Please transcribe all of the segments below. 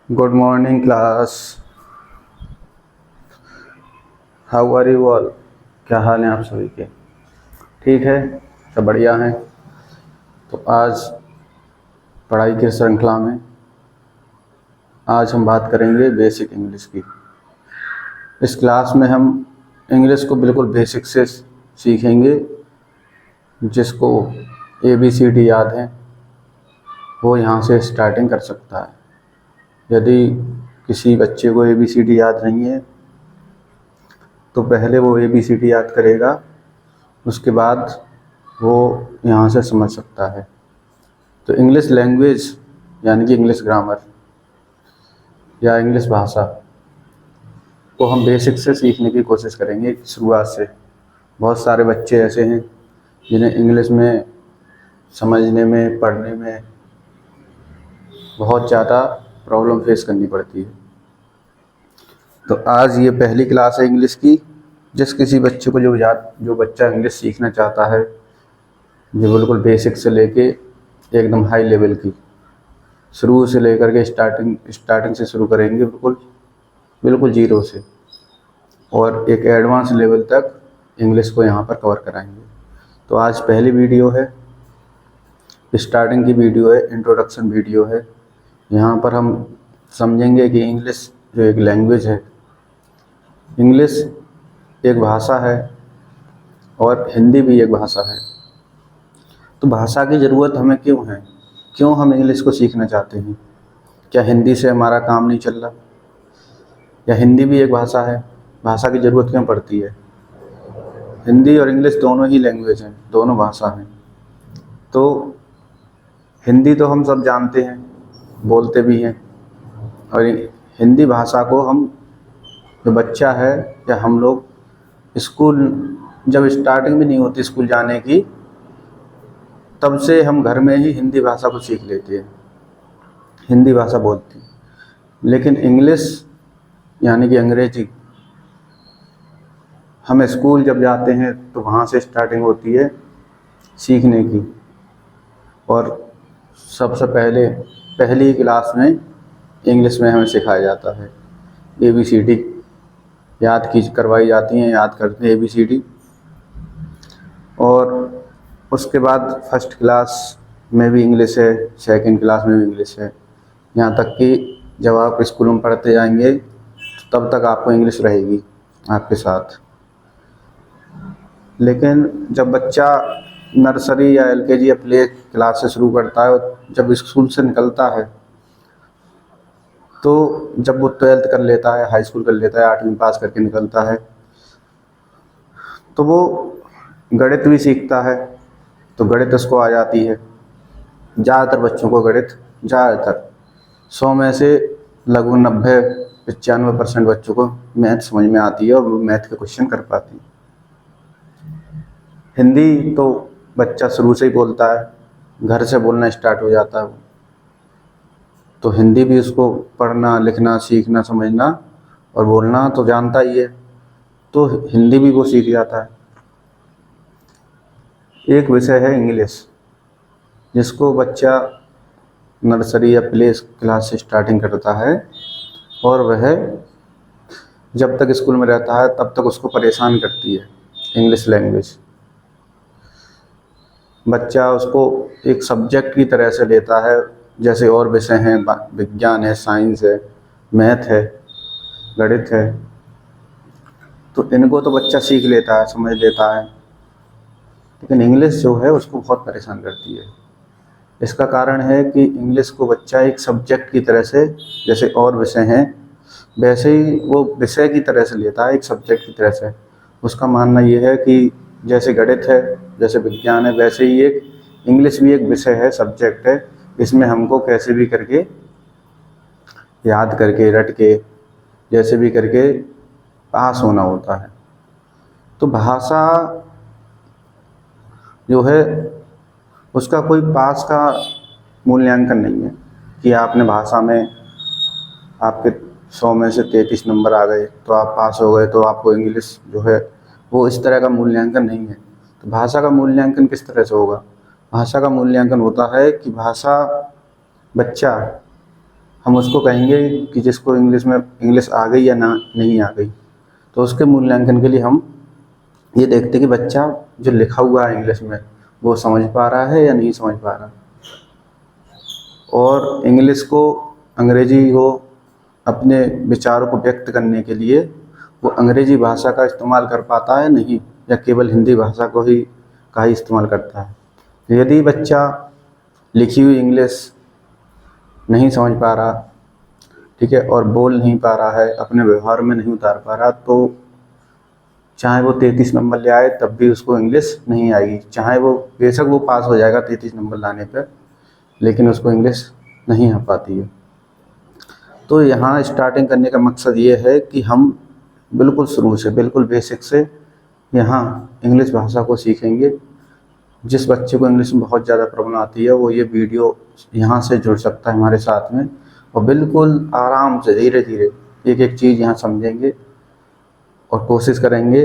Good morning class. How are you all? क्या हाल है आप सभी के? ठीक है, सब बढ़िया हैं। तो आज पढ़ाई की श्रृंखला में आज हम बात करेंगे बेसिक इंग्लिश की। इस क्लास में हम इंग्लिश को बिल्कुल बेसिक से सीखेंगे। जिसको ABCD याद है वो यहाँ से स्टार्टिंग कर सकता है। यदि किसी बच्चे को ABCD याद नहीं है तो पहले वो ABCD याद करेगा, उसके बाद वो यहाँ से समझ सकता है। तो इंग्लिश लैंग्वेज यानी कि इंग्लिश ग्रामर या इंग्लिश भाषा को हम बेसिक से सीखने की कोशिश करेंगे शुरुआत से। बहुत सारे बच्चे ऐसे हैं जिन्हें इंग्लिश में समझने में, पढ़ने में बहुत ज़्यादा प्रॉब्लम फेस करनी पड़ती है। तो आज ये पहली क्लास है इंग्लिश की। जिस किसी बच्चे को जो बच्चा इंग्लिश सीखना चाहता है, जो बिल्कुल बेसिक से लेके एकदम हाई लेवल की, शुरू से लेकर के स्टार्टिंग से शुरू करेंगे, बिल्कुल जीरो से, और एक एडवांस लेवल तक इंग्लिश को यहाँ पर कवर कराएंगे। तो आज पहली वीडियो है, स्टार्टिंग की वीडियो है, इंट्रोडक्शन वीडियो है। यहाँ पर हम समझेंगे कि इंग्लिश जो एक लैंग्वेज है, इंग्लिश एक भाषा है और हिंदी भी एक भाषा है। तो भाषा की ज़रूरत हमें क्यों है? क्यों हम इंग्लिश को सीखना चाहते हैं? क्या हिंदी से हमारा काम नहीं चल रहा? या हिंदी भी एक भाषा है, भाषा की ज़रूरत क्यों पड़ती है? हिंदी और इंग्लिश दोनों ही लैंग्वेज हैं, दोनों भाषा हैं। तो हिंदी तो हम सब जानते हैं, बोलते भी हैं, और हिंदी भाषा को हम, जो बच्चा है या हम लोग, स्कूल जब स्टार्टिंग भी नहीं होती स्कूल जाने की, तब से हम घर में ही हिंदी भाषा को सीख लेते हैं, हिंदी भाषा बोलते हैं। लेकिन इंग्लिश यानी कि अंग्रेजी, हम स्कूल जब जाते हैं तो वहाँ से स्टार्टिंग होती है सीखने की। और सबसे पहले पहली क्लास में इंग्लिश में हमें सिखाया जाता है ABCD, करवाई जाती हैं, याद करते हैं ABCD। और उसके बाद फर्स्ट क्लास में भी इंग्लिश है, सेकंड क्लास में भी इंग्लिश है, यहाँ तक कि जब आप स्कूल में पढ़ते जाएंगे तब तक आपको इंग्लिश रहेगी आपके साथ। लेकिन जब बच्चा नर्सरी या LKG या प्ले क्लास से शुरू करता है, जब स्कूल से निकलता है, तो जब वो 12th कर लेता है, हाई स्कूल कर लेता है, 8वीं पास करके निकलता है, तो वो गणित भी सीखता है। तो गणित उसको आ जाती है। ज़्यादातर बच्चों को गणित, ज़्यादातर 100 में से लगभग 90-95% बच्चों को मैथ समझ में आती है और वो मैथ के क्वेश्चन कर पाती है। हिंदी तो बच्चा शुरू से ही बोलता है, घर से बोलना स्टार्ट हो जाता है वो, तो हिंदी भी उसको पढ़ना, लिखना, सीखना, समझना और बोलना तो जानता ही है, तो हिंदी भी वो सीख जाता है। एक विषय है इंग्लिश, जिसको बच्चा नर्सरी या प्ले क्लास से स्टार्टिंग करता है, और वह जब तक स्कूल में रहता है तब तक उसको परेशान करती है इंग्लिश लैंग्वेज। बच्चा उसको एक सब्जेक्ट की तरह से लेता है, जैसे और विषय हैं, विज्ञान है, साइंस है, मैथ है, गणित है, तो इनको तो बच्चा सीख लेता है, समझ लेता है। लेकिन इंग्लिश जो है उसको बहुत परेशान करती है। इसका कारण है कि इंग्लिश को बच्चा एक सब्जेक्ट की तरह से, जैसे और विषय हैं वैसे ही वो विषय की तरह से लेता है, एक सब्जेक्ट की तरह से। उसका मानना ये है कि जैसे गणित है, जैसे विज्ञान है, वैसे ही एक इंग्लिश भी एक विषय है, सब्जेक्ट है। इसमें हमको कैसे भी करके, याद करके, रट के, जैसे भी करके पास होना होता है। तो भाषा जो है उसका कोई पास का मूल्यांकन नहीं है कि आपने भाषा में, आपके 100 में से 33 नंबर आ गए तो आप पास हो गए, तो आपको इंग्लिश जो है वो इस तरह का मूल्यांकन नहीं है। तो भाषा का मूल्यांकन किस तरह से होगा? भाषा का मूल्यांकन होता है कि भाषा, बच्चा हम उसको कहेंगे कि जिसको इंग्लिश आ गई या ना नहीं आ गई। तो उसके मूल्यांकन के लिए हम ये देखते कि बच्चा जो लिखा हुआ है इंग्लिश में वो समझ पा रहा है या नहीं समझ पा रहा। और इंग्लिश को, अंग्रेजी को अपने विचारों को व्यक्त करने के लिए वो अंग्रेजी भाषा का इस्तेमाल कर पाता है नहीं, या केवल हिंदी भाषा को ही इस्तेमाल करता है। यदि बच्चा लिखी हुई इंग्लिश नहीं समझ पा रहा, ठीक है, और बोल नहीं पा रहा है, अपने व्यवहार में नहीं उतार पा रहा, तो चाहे वो 33 नंबर ले आए तब भी उसको इंग्लिश नहीं आएगी। चाहे वो बेशक वो पास हो जाएगा 33 नंबर लाने पर, लेकिन उसको इंग्लिश नहीं आ पाती है। तो यहाँ स्टार्टिंग करने का मकसद ये है कि हम बिल्कुल शुरू से, बिल्कुल बेसिक से यहाँ इंग्लिश भाषा को सीखेंगे। जिस बच्चे को इंग्लिश में बहुत ज़्यादा प्रॉब्लम आती है वो ये वीडियो यहाँ से जुड़ सकता है हमारे साथ में, और बिल्कुल आराम से धीरे धीरे एक एक चीज़ यहाँ समझेंगे और कोशिश करेंगे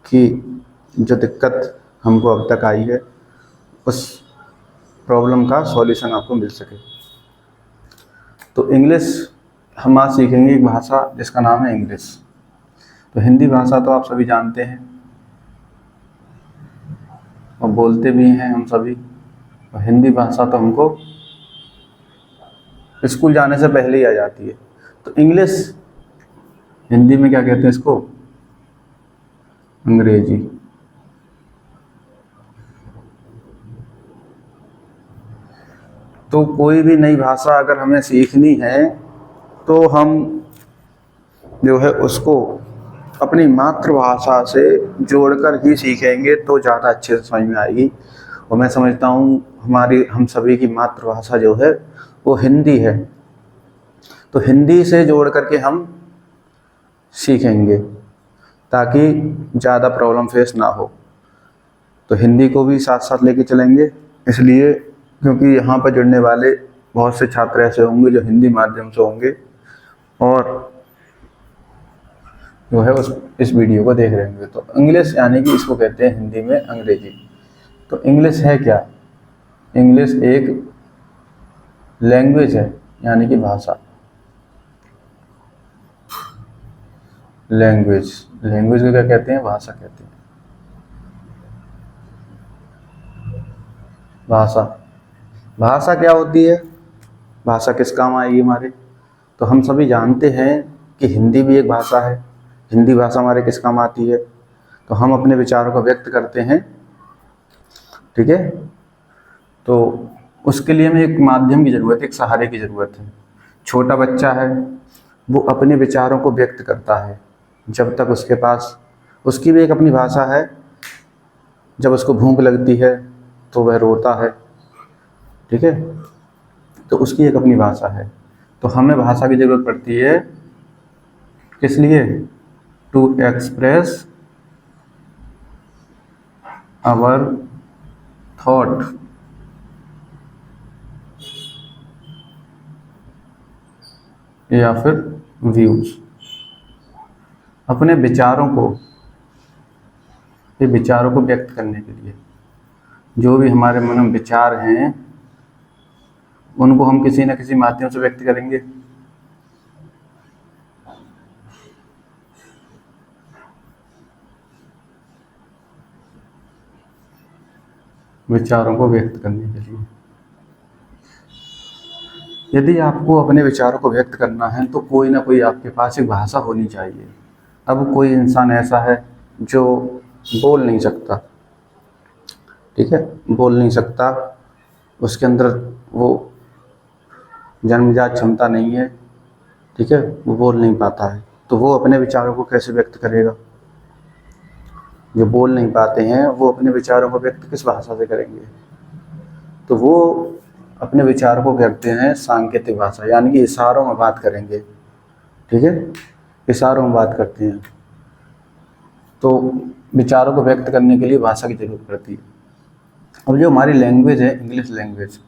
कि जो दिक्कत हमको अब तक आई है उस प्रॉब्लम का सॉल्यूशन आपको मिल सके। तो इंग्लिश हम आज सीखेंगे एक भाषा जिसका नाम है इंग्लिश। तो हिंदी भाषा तो आप सभी जानते हैं और बोलते भी हैं हम सभी, और हिंदी भाषा तो हमको स्कूल जाने से पहले ही आ जाती है। तो इंग्लिश हिंदी में क्या कहते हैं इसको? अंग्रेजी। तो कोई भी नई भाषा अगर हमें सीखनी है तो हम जो है उसको अपनी मातृभाषा से जोड़कर ही सीखेंगे तो ज़्यादा अच्छे से समझ में आएगी। और मैं समझता हूँ हम सभी की मातृभाषा जो है वो हिंदी है, तो हिंदी से जोड़ करके हम सीखेंगे ताकि ज़्यादा प्रॉब्लम फेस ना हो। तो हिंदी को भी साथ साथ लेके चलेंगे, इसलिए क्योंकि यहाँ पर जुड़ने वाले बहुत से छात्र ऐसे होंगे जो हिंदी माध्यम से होंगे और जो है इस वीडियो को देख रहे होंगे। तो इंग्लिश यानी कि इसको कहते हैं हिंदी में अंग्रेजी। तो इंग्लिश है क्या? इंग्लिश एक लैंग्वेज है, यानी कि भाषा। लैंग्वेज को क्या कहते हैं? भाषा कहते हैं। भाषा क्या होती है? भाषा किस काम आएगी हमारे? तो हम सभी जानते हैं कि हिंदी भी एक भाषा है। हिंदी भाषा हमारे किस काम आती है? तो हम अपने विचारों को व्यक्त करते हैं, ठीक है। तो उसके लिए हमें एक माध्यम की ज़रूरत है, एक सहारे की ज़रूरत है। छोटा बच्चा है वो अपने विचारों को व्यक्त करता है जब तक उसके पास, उसकी भी एक अपनी भाषा है। जब उसको भूख लगती है तो वह रोता है, ठीक है, तो उसकी एक अपनी भाषा है। तो हमें भाषा की ज़रूरत पड़ती है किस लिए? टू एक्सप्रेस आवर थॉट, या फिर व्यूज। अपने विचारों को व्यक्त करने के लिए जो भी हमारे मन में विचार हैं उनको हम किसी न किसी माध्यम से व्यक्त करेंगे। विचारों को व्यक्त करने के लिए यदि आपको अपने विचारों को व्यक्त करना है तो कोई ना कोई आपके पास एक भाषा होनी चाहिए। अब कोई इंसान ऐसा है जो बोल नहीं सकता, ठीक है, बोल नहीं सकता, उसके अंदर वो जन्मजात क्षमता नहीं है, ठीक है, वो बोल नहीं पाता है, तो वो अपने विचारों को कैसे व्यक्त करेगा? जो बोल नहीं पाते हैं वो अपने विचारों को व्यक्त किस भाषा से करेंगे? तो वो अपने विचारों को करते हैं सांकेतिक भाषा, यानी कि इशारों में बात करेंगे, ठीक है, इशारों में बात करते हैं। तो विचारों को व्यक्त करने के लिए भाषा की जरूरत पड़ती है। अब जो हमारी लैंग्वेज है, इंग्लिश लैंग्वेज,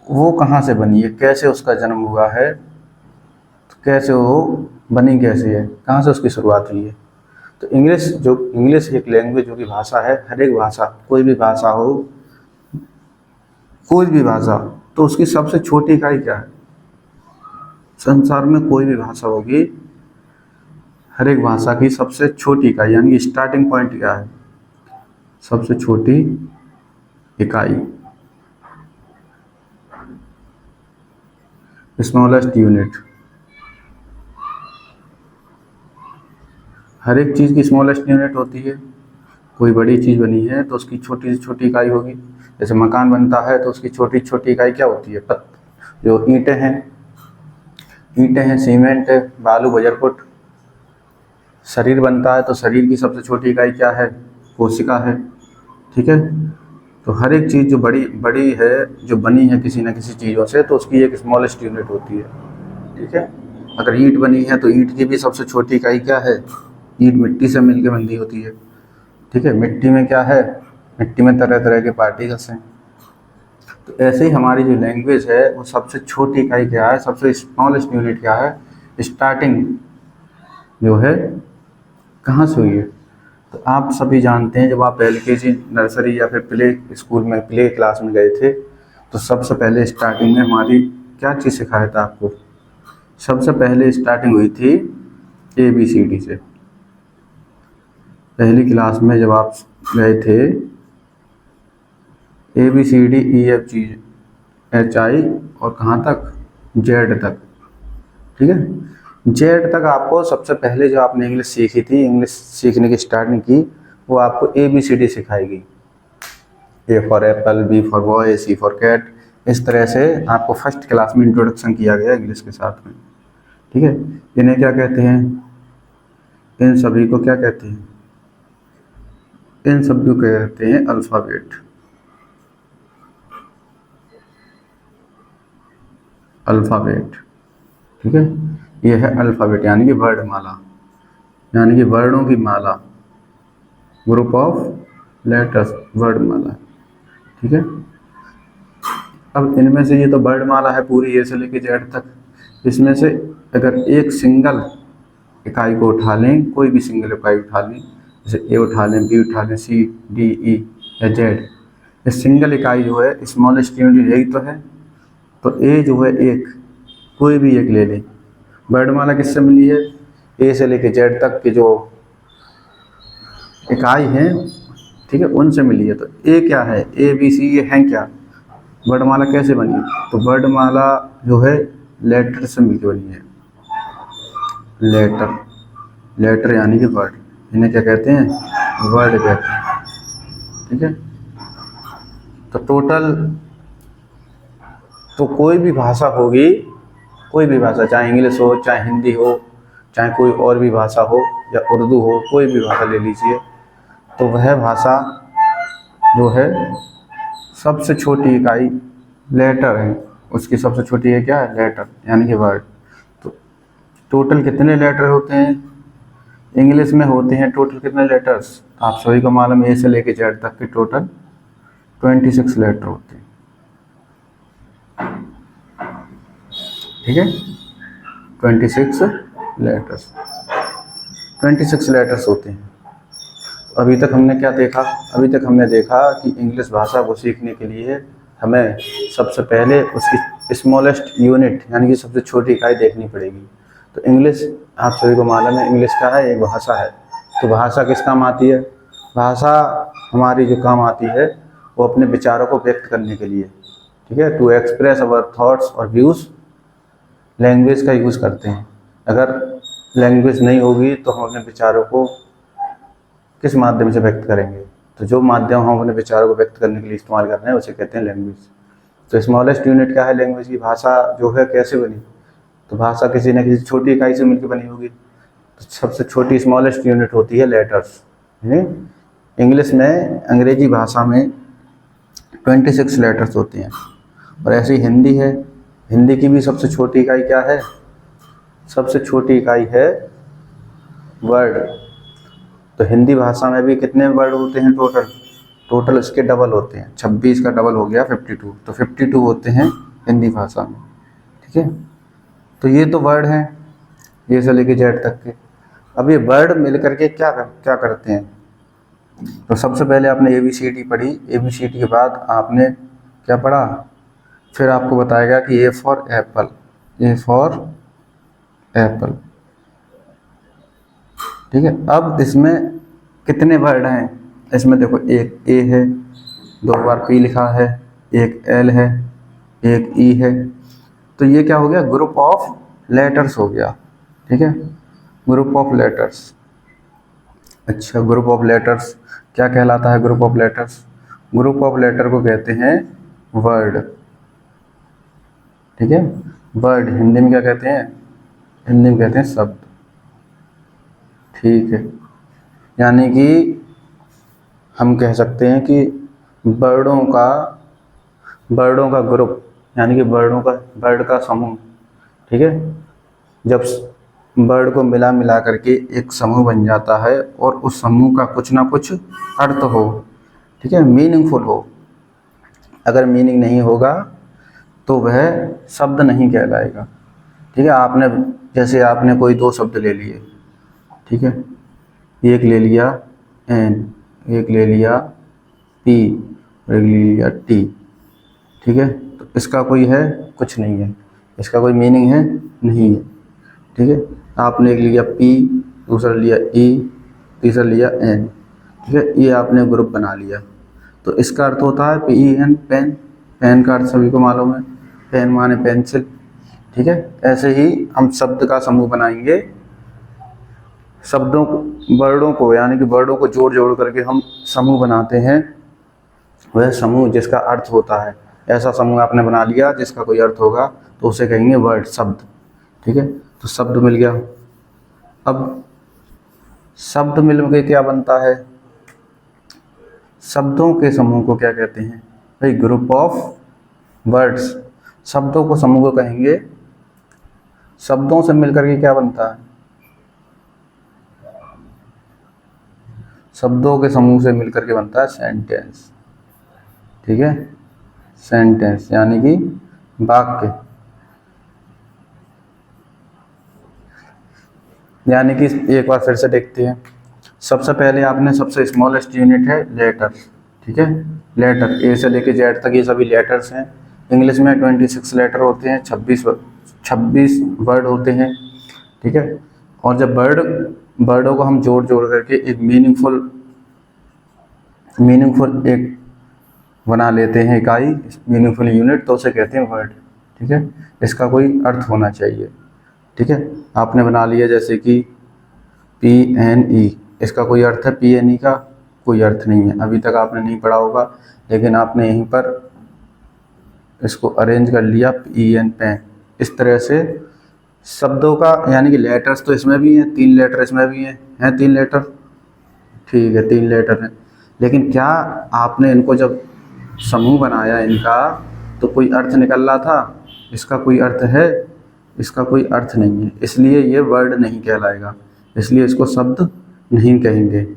वो कहाँ से बनी है, कैसे उसका जन्म हुआ है, तो कैसे वो बनी, कैसे है, कहाँ से उसकी शुरुआत हुई है? तो इंग्लिश एक लैंग्वेज जो कि भाषा है। हर एक भाषा, कोई भी भाषा हो, कोई भी भाषा, तो उसकी सबसे छोटी इकाई क्या है? संसार में कोई भी भाषा होगी, हर एक भाषा की सबसे छोटी इकाई यानी कि स्टार्टिंग पॉइंट क्या है? सबसे छोटी इकाई, स्मॉलेस्ट यूनिट। हर एक चीज़ की स्मॉलेस्ट यूनिट होती है। कोई बड़ी चीज़ बनी है तो उसकी छोटी से छोटी इकाई होगी। जैसे मकान बनता है तो उसकी छोटी छोटी इकाई क्या होती है? जो ईंटें हैं, सीमेंट है, बालू, बजर फुट। शरीर बनता है तो शरीर की सबसे छोटी इकाई क्या है? कोशिका है। ठीक है, तो हर एक चीज़ जो बड़ी बड़ी है, जो बनी है किसी न किसी चीज़ों से, तो उसकी एक स्मॉलेस्ट यूनिट होती है। ठीक है, अगर ईंट बनी है तो ईंट की भी सबसे छोटी इकाई क्या है? ईंट मिट्टी से मिलकर बनी होती है। ठीक है, मिट्टी में क्या है? मिट्टी में तरह तरह के पार्टिकल्स हैं। तो ऐसे ही हमारी जो लैंग्वेज है वो सबसे छोटी इकाई क्या है? सबसे स्मॉलेस्ट यूनिट क्या है? स्टार्टिंग जो है कहाँ से हुई है? तो आप सभी जानते हैं, जब आप LKG नर्सरी या फिर प्ले स्कूल में प्ले क्लास में गए थे तो सबसे पहले स्टार्टिंग में हमारी क्या चीज़ सिखाया था आपको? सबसे पहले स्टार्टिंग हुई थी ABCD से। पहली क्लास में जब आप गए थे ABCDEFGHI और कहाँ तक? Z तक। ठीक है, Z तक आपको सबसे पहले जो आपने इंग्लिश सीखी थी, इंग्लिश सीखने की स्टार्टिंग की, वो आपको ABCD सिखाएगी। A for apple, B for boy, C for cat. इस तरह से आपको फर्स्ट क्लास में इंट्रोडक्शन किया गया इंग्लिश के साथ में। ठीक है, इन्हें क्या कहते हैं? इन सभी को क्या कहते हैं? इन सभी को कहते हैं अल्फ़ाबेट। अल्फ़ाबेट, ठीक है, ये है अल्फ़ाबेट यानी कि वर्णमाला, यानी कि वर्णों की माला, ग्रुप ऑफ लेटर्स, वर्णमाला। ठीक है, अब इनमें से ये तो वर्णमाला है पूरी A से लेके Z तक। इसमें से अगर एक सिंगल इकाई को उठा लें, कोई भी सिंगल इकाई उठा लें, जैसे A उठा लें, B उठा लें, C, D, E या Z, ये सिंगल इकाई जो है स्मॉलेस्ट यूनिट यही तो है। तो A जो है एक, कोई भी एक ले लें। वर्णमाला किससे मिली है? A से लेके Z तक की जो इकाई हैं, ठीक है, उनसे मिली है। तो A क्या है? ABC ये हैं क्या? वर्णमाला कैसे बनी? तो वर्णमाला जो है लेटर से मिलकर बनी है। लेटर यानी कि वर्ड, इन्हें क्या कहते हैं? वर्ड कहते हैं। ठीक है, तो टोटल, तो कोई भी भाषा होगी, कोई भी भाषा, चाहे इंग्लिश हो, चाहे हिंदी हो, चाहे कोई और भी भाषा हो, या उर्दू हो, कोई भी भाषा ले लीजिए, तो वह भाषा जो है सबसे छोटी इकाई लेटर है। उसकी सबसे छोटी है क्या? लेटर यानी कि वर्ड। तो टोटल कितने लेटर होते हैं इंग्लिश में? होते हैं टोटल कितने लेटर्स? आप सभी को मालूम है, A से लेके Z तक के टोटल 26 लेटर होते हैं। ठीक है, 26 लेटर्स, 26 लेटर्स होते हैं। अभी तक हमने क्या देखा? अभी तक हमने देखा कि इंग्लिश भाषा को सीखने के लिए हमें सबसे पहले उसकी स्मॉलेस्ट यूनिट यानी कि सबसे छोटी इकाई देखनी पड़ेगी। तो इंग्लिश, आप सभी को मालूम है, इंग्लिश क्या है? एक भाषा है। तो भाषा किस काम आती है? भाषा हमारी जो काम आती है वो अपने विचारों को व्यक्त करने के लिए। ठीक है, टू एक्सप्रेस अवर थॉट्स और व्यूज़, लैंग्वेज का यूज़ करते हैं। अगर लैंग्वेज नहीं होगी तो हम अपने विचारों को किस माध्यम से व्यक्त करेंगे? तो जो माध्यम हम अपने विचारों को व्यक्त करने के लिए इस्तेमाल कर रहे हैं उसे कहते हैं लैंग्वेज। तो स्मॉलेस्ट यूनिट क्या है लैंग्वेज की? भाषा जो है कैसे बनी? तो भाषा किसी न किसी छोटी इकाई से मिलकर बनी होगी। तो सबसे छोटी स्मॉलेस्ट यूनिट होती है लेटर्स। इंग्लिश में, अंग्रेजी भाषा में 26 लेटर्स होते हैं। और ऐसे ही हिंदी है, हिंदी की भी सबसे छोटी इकाई क्या है? सबसे छोटी इकाई है वर्ड। तो हिंदी भाषा में भी कितने वर्ड होते हैं टोटल इसके डबल होते हैं। 26 का डबल हो गया 52, तो 52 होते हैं हिंदी भाषा में। ठीक है, तो ये तो वर्ड हैं ये से लेके Z तक के। अब ये वर्ड मिल करके क्या करते हैं? तो सबसे पहले आपने ABCD पढ़ी, ABCD के बाद आपने क्या पढ़ा? फिर आपको बताएगा कि A for Apple, A for Apple. ठीक है, अब इसमें कितने वर्ड हैं? इसमें देखो, एक ए है, 2 बार पी लिखा है, एक एल है, एक ई है। तो ये क्या हो गया? ग्रुप ऑफ लेटर्स हो गया। ठीक है, ग्रुप ऑफ लेटर्स। अच्छा, ग्रुप ऑफ लेटर्स क्या कहलाता है? Group of letters, group of letter को कहते हैं वर्ड। ठीक है, वर्ड हिंदी में क्या कहते हैं? हिंदी में कहते हैं शब्द। ठीक है, यानी कि हम कह सकते हैं कि वर्डों का ग्रुप, यानी कि वर्ड का समूह। ठीक है, जब वर्ड को मिला मिला करके एक समूह बन जाता है और उस समूह का कुछ ना कुछ अर्थ हो। ठीक है, मीनिंगफुल हो। अगर मीनिंग नहीं होगा तो वह शब्द नहीं कहलाएगा। ठीक है, जैसे आपने कोई 2 शब्द ले लिए। ठीक है, एक ले लिया एन, एक ले लिया पी, और एक ले लिया टी। ठीक है, तो इसका कोई है? कुछ नहीं है, इसका कोई मीनिंग है? नहीं है। ठीक है, आपने एक लिया पी, दूसरा लिया ई, तीसरा लिया एन। ठीक है, ये आपने ग्रुप बना लिया। तो इसका अर्थ होता है P E N, pen. Pen का अर्थ सभी को मालूम है, पेन माने पेंसिल। ठीक है, ऐसे ही हम शब्द का समूह बनाएंगे। शब्दों को, वर्डों को, यानी कि वर्डों को जोड़ जोड़ करके हम समूह बनाते हैं। वह समूह जिसका अर्थ होता है, ऐसा समूह आपने बना लिया जिसका कोई अर्थ होगा तो उसे कहेंगे वर्ड, शब्द। ठीक है, तो शब्द मिल गया। अब शब्द मिल के क्या बनता है? शब्दों के समूह को क्या कहते हैं भाई? Group of words. शब्दों को समूह को कहेंगे। शब्दों से मिलकर के क्या बनता है? शब्दों के समूह से मिलकर के बनता है सेंटेंस। ठीक है, सेंटेंस यानी कि वाक्य। यानी कि एक बार फिर से देखते हैं। सबसे पहले आपने, सबसे स्मॉलेस्ट यूनिट है लेटर। ठीक है, लेटर ए से लेके जेड तक ये सभी लेटर्स हैं। इंग्लिश में 26 लेटर होते हैं, 26 वर्ड होते हैं। ठीक है, और जब वर्डों को हम जोड़ जोड़ करके एक मीनिंगफुल एक बना लेते हैं इकाई, मीनिंगफुल यूनिट, तो उसे कहते हैं वर्ड। ठीक है, इसका कोई अर्थ होना चाहिए। ठीक है, आपने बना लिया जैसे कि पी एन ई, इसका कोई अर्थ है? पी एन ई का कोई अर्थ नहीं है, अभी तक आपने नहीं पढ़ा होगा, लेकिन आपने यहीं पर इसको अरेंज कर लिया, पी एन, पेन। इस तरह से शब्दों का, यानी कि लेटर्स तो इसमें भी हैं, 3 लेटर इसमें भी हैं 3 लेटर। ठीक है, 3 लेटर हैं, लेकिन क्या आपने इनको जब समूह बनाया इनका, तो कोई अर्थ निकल रहा था? इसका कोई अर्थ है? इसका कोई अर्थ नहीं है, इसलिए ये वर्ड नहीं कहलाएगा, इसलिए इसको शब्द नहीं कहेंगे।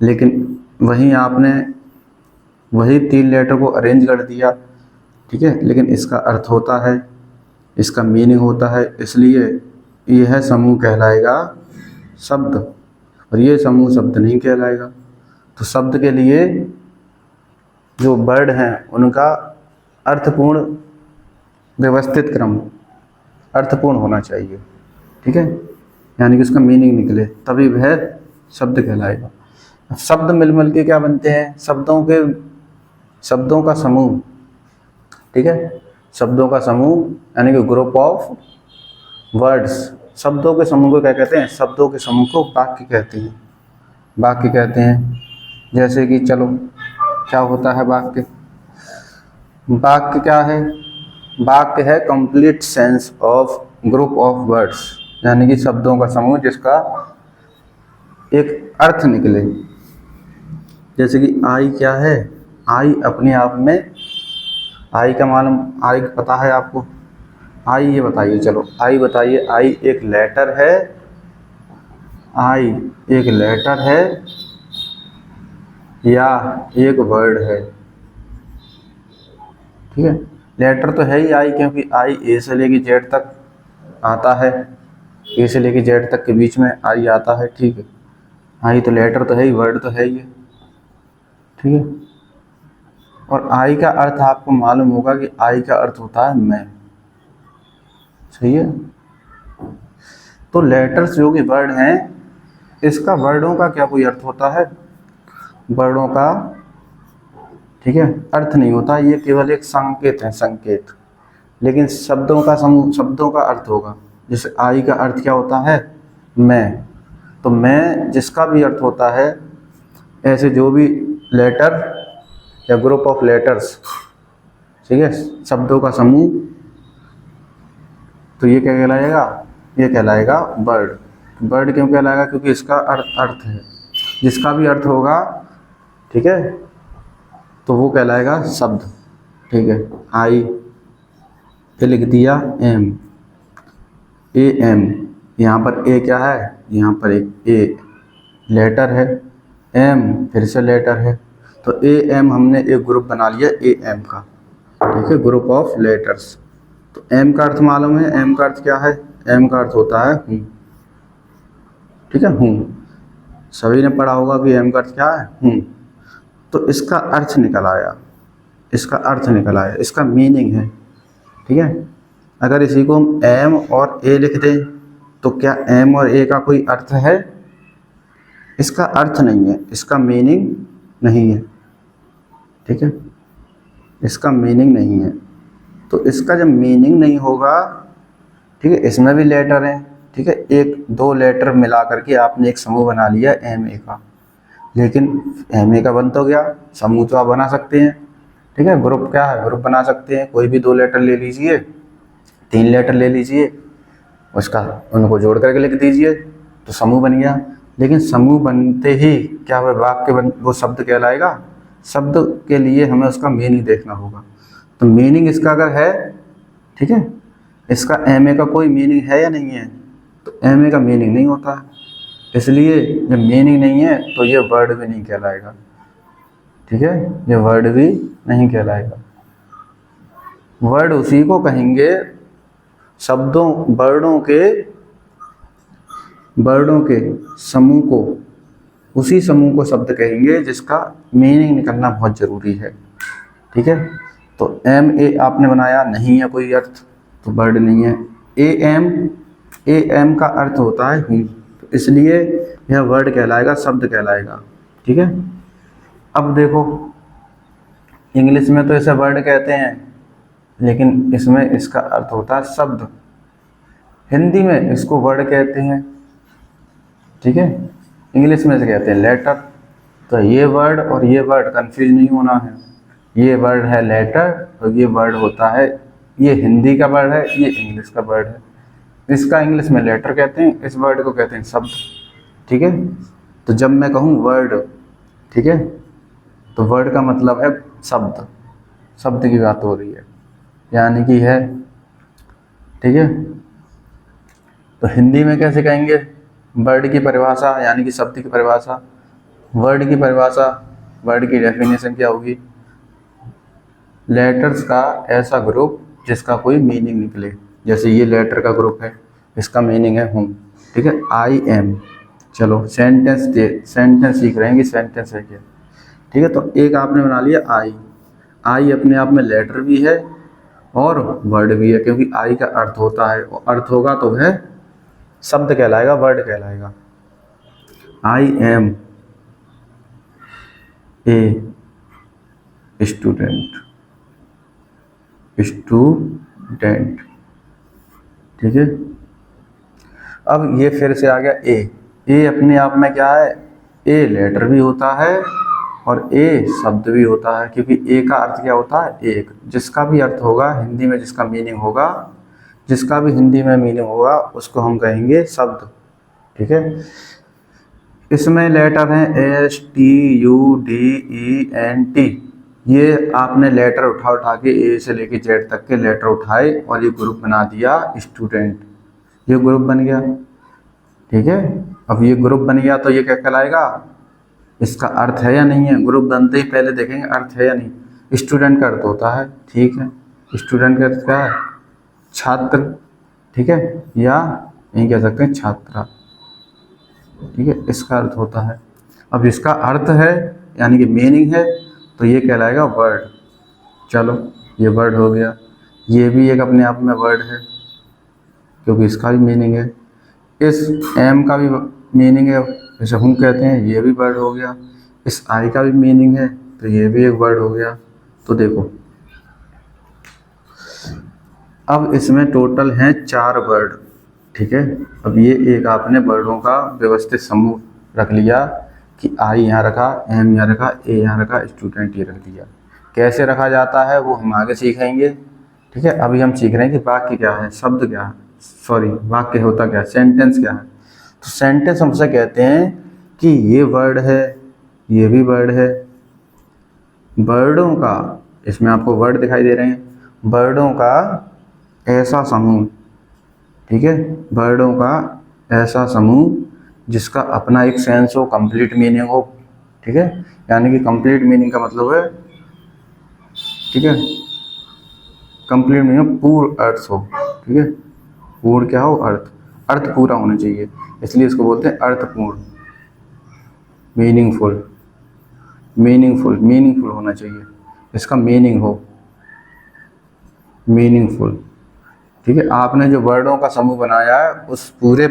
लेकिन वहीं आपने वही 3 लेटर को अरेंज कर दिया। ठीक है, लेकिन इसका अर्थ होता है, इसका मीनिंग होता है, इसलिए यह समूह कहलाएगा शब्द, और ये समूह शब्द नहीं कहलाएगा। तो शब्द के लिए जो वर्ड हैं उनका अर्थपूर्ण व्यवस्थित क्रम, अर्थपूर्ण होना चाहिए। ठीक है, यानी कि उसका मीनिंग निकले, तभी वह शब्द कहलाएगा। शब्द मिल मिल के क्या बनते हैं? शब्दों का समूह। ठीक है, शब्दों का समूह यानी कि ग्रुप ऑफ वर्ड्स। शब्दों के समूह को क्या कहते हैं? शब्दों के समूह को वाक्य कहते हैं। वाक्य कहते हैं। जैसे कि चलो, क्या होता है वाक्य? वाक्य क्या है? वाक्य है complete sense of group of words, यानी कि शब्दों का समूह जिसका एक अर्थ निकले। जैसे कि आई क्या है? आई अपने आप में, आई का मालूम, आई पता है आपको? आई ये बताइए, चलो आई बताइए। आई एक लेटर है, आई एक लेटर है या एक वर्ड है? ठीक है, लेटर तो है ही आई, क्योंकि आई ए से लेके जेड तक आता है, ए से लेके जेड तक के बीच में आई आता है। ठीक है, आई तो लेटर तो है ही, वर्ड तो है ही है। ठीक है, और आई का अर्थ आपको मालूम होगा कि आई का अर्थ होता है मैं। सही है, तो लेटर्स जो कि वर्ड हैं, इसका वर्डों का क्या कोई अर्थ होता है? वर्डों का, ठीक है, अर्थ नहीं होता, ये केवल एक संकेत है, संकेत। लेकिन शब्दों का समूह, शब्दों का अर्थ होगा। जैसे आई का अर्थ क्या होता है? मैं। तो मैं जिसका भी अर्थ होता है, ऐसे जो भी लेटर या ग्रुप ऑफ लेटर्स, ठीक है, शब्दों का समूह, तो ये क्या कहलाएगा? ये कहलाएगा वर्ड। वर्ड क्यों कहलाएगा? क्योंकि इसका अर्थ है, जिसका भी अर्थ होगा, ठीक है, तो वो कहलाएगा शब्द। ठीक है, आई पे लिख दिया एम, ए एम, यहाँ पर ए क्या है? यहाँ पर एक ए लेटर है, एम फिर से लेटर है, तो ए एम हमने एक ग्रुप बना लिया ए एम का, ठीक है, ग्रुप ऑफ लेटर्स। तो एम का अर्थ मालूम है? एम का अर्थ क्या है? एम का अर्थ होता है हूँ, ठीक है, हूँ। सभी ने पढ़ा होगा कि एम का अर्थ क्या है? हूँ। तो इसका अर्थ निकल आया, इसका अर्थ निकल आया, इसका मीनिंग है, ठीक है। अगर इसी को हम एम और ए लिख दें तो क्या एम और ए का कोई अर्थ है? इसका अर्थ नहीं है, इसका मीनिंग नहीं है, ठीक है, इसका मीनिंग नहीं है। तो इसका जब मीनिंग नहीं होगा, ठीक है, इसमें भी लेटर हैं, ठीक है, एक दो लेटर मिला करके आपने एक समूह बना लिया एम ए का, लेकिन एम ए का बन तो गया, समूह तो आप बना सकते हैं, ठीक है, ग्रुप क्या है? ग्रुप बना सकते हैं। कोई भी दो लेटर ले लीजिए, तीन लेटर ले लीजिए, उसका उनको जोड़ करके लिख दीजिए, तो समूह बन गया। लेकिन समूह बनते ही क्या वह वाक्य वो शब्द कहलाएगा? शब्द के लिए हमें उसका मीनिंग देखना होगा। तो मीनिंग इसका अगर है, ठीक है, इसका एम ए का कोई मीनिंग है या नहीं है? तो एम ए का मीनिंग नहीं होता है, इसलिए जब मीनिंग नहीं है तो ये वर्ड भी नहीं कहलाएगा, ठीक है, ये वर्ड भी नहीं कहलाएगा। वर्ड उसी को कहेंगे, शब्दों, वर्डों के समूह को, उसी समूह को शब्द कहेंगे जिसका मीनिंग निकलना बहुत ज़रूरी है, ठीक है। तो एम ए आपने बनाया, नहीं है कोई अर्थ, तो वर्ड नहीं है। ए एम का अर्थ होता है हूँ, तो इसलिए यह वर्ड कहलाएगा, शब्द कहलाएगा, ठीक है। अब देखो, इंग्लिश में तो इसे वर्ड कहते हैं, लेकिन इसमें इसका अर्थ होता है शब्द। हिंदी में इसको वर्ड कहते हैं, ठीक है, इंग्लिश में से कहते हैं लेटर। तो ये वर्ड और ये वर्ड कंफ्यूज नहीं होना है, ये वर्ड है लेटर और ये वर्ड होता है, ये हिंदी का वर्ड है, ये इंग्लिश का वर्ड है। इसका इंग्लिश में लेटर कहते हैं, इस वर्ड को कहते हैं शब्द, ठीक है। तो जब मैं कहूँ वर्ड, ठीक है, तो वर्ड का मतलब है शब्द, शब्द की बात हो रही है, यानी कि है, ठीक है। तो हिंदी में कैसे कहेंगे? वर्ड की परिभाषा, यानी कि शब्द की परिभाषा, वर्ड की परिभाषा, वर्ड की डेफिनेशन क्या होगी? लेटर्स का ऐसा ग्रुप जिसका कोई मीनिंग निकले। जैसे ये लेटर का ग्रुप है, इसका मीनिंग है हूँ, ठीक है, आई एम। चलो सेंटेंस सीख रहे हैं कि सेंटेंस है क्या, ठीक है। तो एक आपने बना लिया आई, आई अपने आप में लेटर भी है और वर्ड भी है, क्योंकि आई का अर्थ होता है, अर्थ होगा तो वह शब्द कहलाएगा, वर्ड कहलाएगा। आई एम ए स्टूडेंट, ठीक है। अब ये फिर से आ गया ए अपने आप में क्या है? ए लेटर भी होता है और ए शब्द भी होता है, क्योंकि ए का अर्थ क्या होता है? एक। जिसका भी अर्थ होगा हिंदी में, जिसका मीनिंग होगा, जिसका भी हिंदी में मीनिंग होगा, उसको हम कहेंगे शब्द, ठीक है। इसमें लेटर हैं STUDENT। ये आपने लेटर उठा के ए से लेके जेड तक के लेटर उठाए और ये ग्रुप बना दिया स्टूडेंट, ये ग्रुप बन गया, ठीक है। अब ये ग्रुप बन गया तो ये क्या कहलाएगा? इसका अर्थ है या नहीं है? ग्रुप बनते ही पहले देखेंगे अर्थ है या नहीं। स्टूडेंट का अर्थ होता है, ठीक है, स्टूडेंट का अर्थ क्या है? छात्र, ठीक है, या यही कह सकते हैं छात्रा, ठीक है, इसका अर्थ होता है। अब इसका अर्थ है यानी कि मीनिंग है, तो ये कहलाएगा वर्ड। चलो, ये वर्ड हो गया। ये भी एक अपने आप में वर्ड है, क्योंकि इसका भी मीनिंग है। इस एम का भी मीनिंग है, जैसे हूँ कहते हैं, ये भी वर्ड हो गया। इस आई का भी मीनिंग है, तो ये भी एक वर्ड हो गया। तो देखो अब इसमें टोटल हैं 4 वर्ड, ठीक है। अब ये एक आपने वर्डों का व्यवस्थित समूह रख लिया कि आई यहाँ रखा, एम यहाँ रखा, ए यहाँ रखा, स्टूडेंट ये रख दिया। कैसे रखा जाता है वो हम आगे सीखेंगे, ठीक है। अभी हम सीख रहे हैं कि वाक्य क्या है, शब्द क्या है, सॉरी वाक्य होता क्या है, सेंटेंस क्या है। तो सेंटेंस हमसे कहते हैं कि ये वर्ड है, ये भी वर्ड है, वर्डों का, इसमें आपको वर्ड दिखाई दे रहे हैं, वर्डों का ऐसा समूह, ठीक है, वर्डों का ऐसा समूह जिसका अपना एक सेंस हो, कंप्लीट मीनिंग हो, ठीक है। यानी कि कंप्लीट मीनिंग का मतलब है, ठीक है, कंप्लीट मीनिंग पूर्ण अर्थ हो, ठीक है। पूर्ण क्या हो, अर्थ, अर्थ पूरा होना चाहिए, इसलिए इसको बोलते हैं अर्थपूर्ण, मीनिंगफुल, मीनिंगफुल, मीनिंगफुल होना चाहिए, इसका मीनिंग हो, मीनिंगफुल, ठीक है। आपने जो वर्डों का समूह बनाया है उस पूरे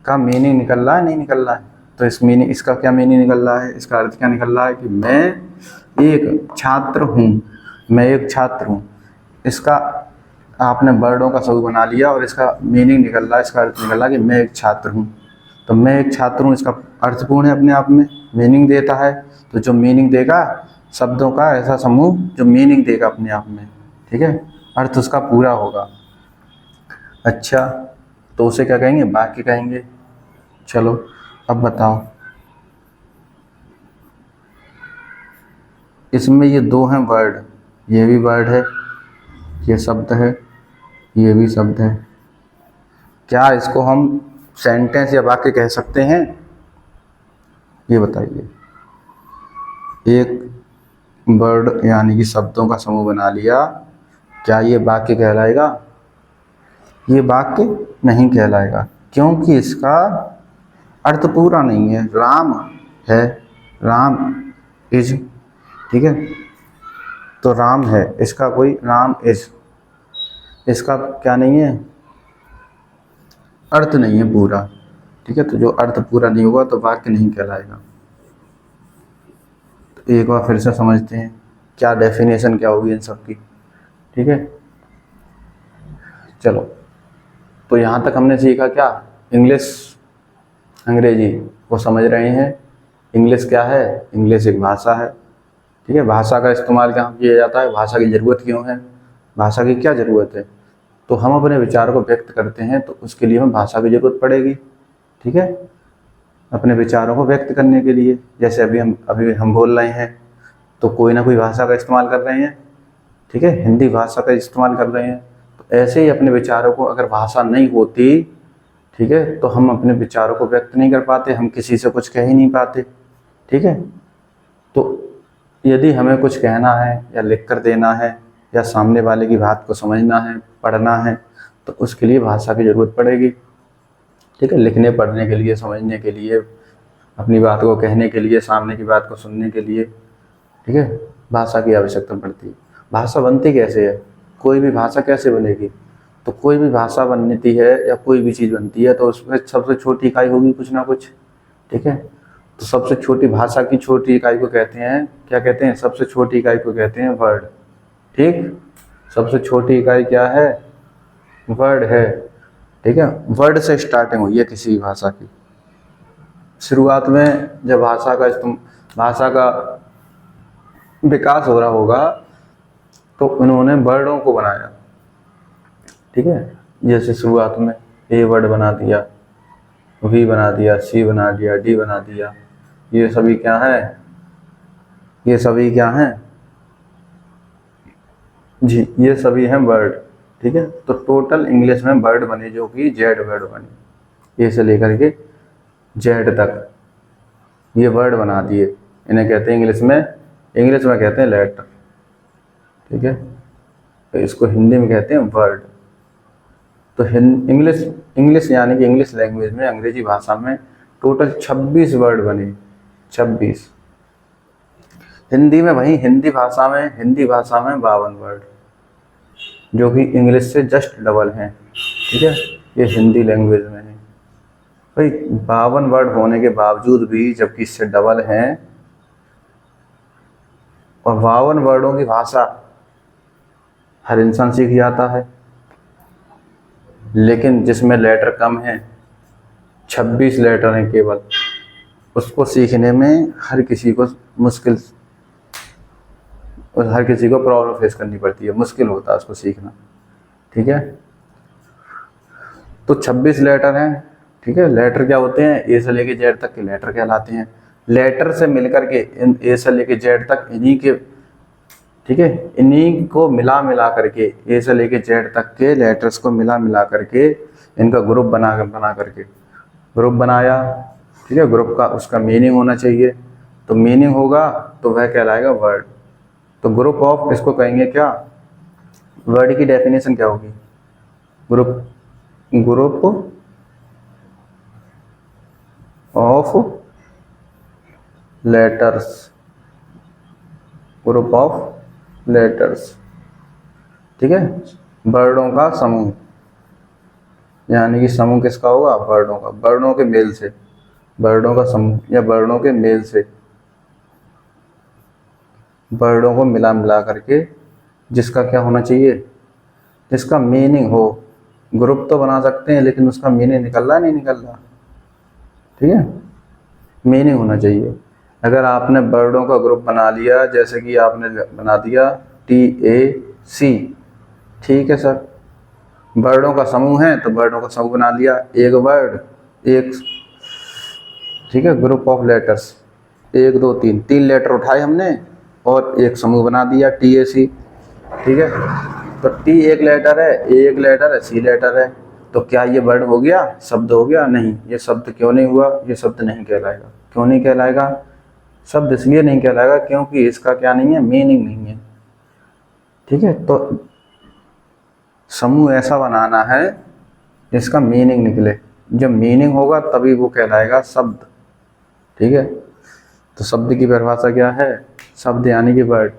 का मीनिंग निकल रहा है, नहीं निकल रहा है। तो इस मीनिंग, इसका क्या मीनिंग निकल रहा है, इसका अर्थ क्या निकल रहा है कि मैं एक छात्र हूँ, मैं एक छात्र हूँ। इसका आपने वर्डों का समूह बना लिया और इसका मीनिंग निकल रहा है, इसका अर्थ निकल रहा है कि मैं एक छात्र हूँ। तो मैं एक छात्र हूँ, इसका अर्थपूर्ण है, अपने आप में मीनिंग देता है। तो जो मीनिंग देगा, शब्दों का ऐसा समूह जो मीनिंग देगा अपने आप में, ठीक है, अर्थ उसका पूरा होगा। अच्छा, तो उसे क्या कहेंगे, वाक्य कहेंगे। चलो अब बताओ, इसमें ये 2 हैं वर्ड, ये भी वर्ड है, ये शब्द है, ये भी शब्द है। क्या इसको हम सेंटेंस या वाक्य कह सकते हैं, ये बताइए। एक वर्ड यानी कि शब्दों का समूह बना लिया, क्या ये वाक्य कहलाएगा? ये वाक्य नहीं कहलाएगा, क्योंकि इसका अर्थ पूरा नहीं है। राम है, राम इज, ठीक है, तो राम है, इसका कोई राम इज, इसका क्या नहीं है, अर्थ नहीं है पूरा, ठीक है। तो जो अर्थ पूरा नहीं होगा तो वाक्य नहीं कहलाएगा। तो एक बार फिर से समझते हैं क्या डेफिनेशन क्या होगी इन सब की, ठीक है। चलो, तो यहाँ तक हमने सीखा क्या, इंग्लिश, अंग्रेजी को समझ रहे हैं। इंग्लिश क्या है, इंग्लिश एक भाषा है, ठीक है। भाषा का इस्तेमाल कहाँ किया जाता है, भाषा की ज़रूरत क्यों है, भाषा की क्या ज़रूरत है, तो हम अपने विचार को व्यक्त करते हैं तो उसके लिए हमें भाषा की ज़रूरत पड़ेगी, ठीक है, अपने विचारों को व्यक्त करने के लिए। जैसे अभी हम बोल रहे हैं तो कोई ना कोई भाषा का इस्तेमाल कर रहे हैं, ठीक है, हिंदी भाषा का इस्तेमाल कर रहे हैं। तो ऐसे ही अपने विचारों को, अगर भाषा नहीं होती, ठीक है, तो हम अपने विचारों को व्यक्त नहीं कर पाते, हम किसी से कुछ कह ही नहीं पाते, ठीक है। तो यदि हमें कुछ कहना है या लिख कर देना है या सामने वाले की बात को समझना है, पढ़ना है, तो उसके लिए भाषा की ज़रूरत पड़ेगी, ठीक है। लिखने पढ़ने के लिए, समझने के लिए, अपनी बात को कहने के लिए, सामने की बात को सुनने के लिए, ठीक है, भाषा की आवश्यकता पड़ती है। भाषा बनती कैसे है, कोई भी भाषा कैसे बनेगी, तो कोई भी भाषा बनती है या कोई भी चीज़ बनती है तो उसमें सबसे छोटी इकाई होगी कुछ ना कुछ, ठीक है। तो सबसे छोटी भाषा की छोटी इकाई को कहते हैं, क्या कहते हैं, सबसे छोटी इकाई को कहते हैं वर्ड, ठीक। सबसे छोटी इकाई क्या है, वर्ड है, ठीक है। वर्ड से स्टार्टिंग हुई है किसी भाषा की। शुरुआत में जब भाषा का विकास हो रहा होगा तो उन्होंने वर्डों को बनाया, ठीक है। जैसे शुरुआत में ए वर्ड बना दिया, वी बना दिया, सी बना दिया, डी बना दिया, ये सभी क्या है, ये सभी क्या हैं जी, ये सभी हैं वर्ड, ठीक है। तो टोटल इंग्लिश में वर्ड बने जो कि जेड वर्ड बने, ए से लेकर के जेड तक ये वर्ड बना दिए। इन्हें कहते हैं इंग्लिश में कहते हैं लेटर, ठीक है। तो इसको हिंदी में कहते हैं वर्ड। तो इंग्लिश यानी कि इंग्लिश लैंग्वेज में, अंग्रेजी भाषा में टोटल 26 वर्ड बने, 26। हिंदी में, वहीं हिंदी भाषा में 52 वर्ड, जो कि इंग्लिश से जस्ट डबल हैं, ठीक है। ये हिंदी लैंग्वेज में है, भाई 52 वर्ड होने के बावजूद भी, जबकि इससे डबल हैं, और 52 वर्डों की भाषा हर इंसान सीख जाता है, लेकिन जिसमें लेटर कम है, 26 लेटर हैं केवल, उसको सीखने में हर किसी को मुश्किल, और हर किसी को प्रॉब्लम फेस करनी पड़ती है, मुश्किल होता है उसको सीखना। ठीक है, तो 26 लेटर हैं। ठीक है, लेटर क्या होते हैं? ए से लेके जेड तक के लेटर कहलाते हैं। लेटर से मिलकर के इन ए से लेके जेड तक इन्हीं के, ठीक है, इन्हीं को मिला मिला करके, ए से लेके जेड तक के लेटर्स को मिला मिला करके इनका ग्रुप बना करके ग्रुप बनाया। ठीक है, ग्रुप का उसका मीनिंग होना चाहिए, तो मीनिंग होगा तो वह कहलाएगा वर्ड। तो ग्रुप ऑफ इसको कहेंगे क्या? वर्ड की डेफिनेशन क्या होगी? Group group of letters, group of letters. ठीक है, वर्डों का समूह, यानी कि समूह किसका होगा? वर्डों का, वर्डों के मेल से, वर्डों का समूह या वर्डों के मेल से, वर्डों को मिला मिला करके जिसका क्या होना चाहिए? जिसका मीनिंग हो। ग्रुप तो बना सकते हैं लेकिन उसका मीनिंग निकल रहा है, नहीं निकल रहा। ठीक है, मीनिंग होना चाहिए। अगर आपने वर्डों का ग्रुप बना लिया, जैसे कि आपने बना दिया TAC, ठीक है सर, वर्डों का समूह है तो वर्डों का समूह बना लिया, एक वर्ड एक, ठीक है, ग्रुप ऑफ लेटर्स, 1 2 3, 3 लेटर उठाए हमने और एक समूह बना दिया TAC। ठीक है, तो T एक लेटर है, A एक लेटर है, C लेटर है, तो क्या ये वर्ड हो गया? शब्द हो गया? नहीं, ये शब्द क्यों नहीं हुआ? ये शब्द नहीं कहलाएगा। क्यों नहीं कहलाएगा? शब्द इसलिए नहीं कहलाएगा क्योंकि इसका क्या नहीं है? मीनिंग नहीं है। ठीक है, तो समूह ऐसा बनाना है जिसका मीनिंग निकले, जब मीनिंग होगा तभी वो कहलाएगा शब्द। ठीक है, तो शब्द की परिभाषा क्या है? शब्द यानी कि वर्ड,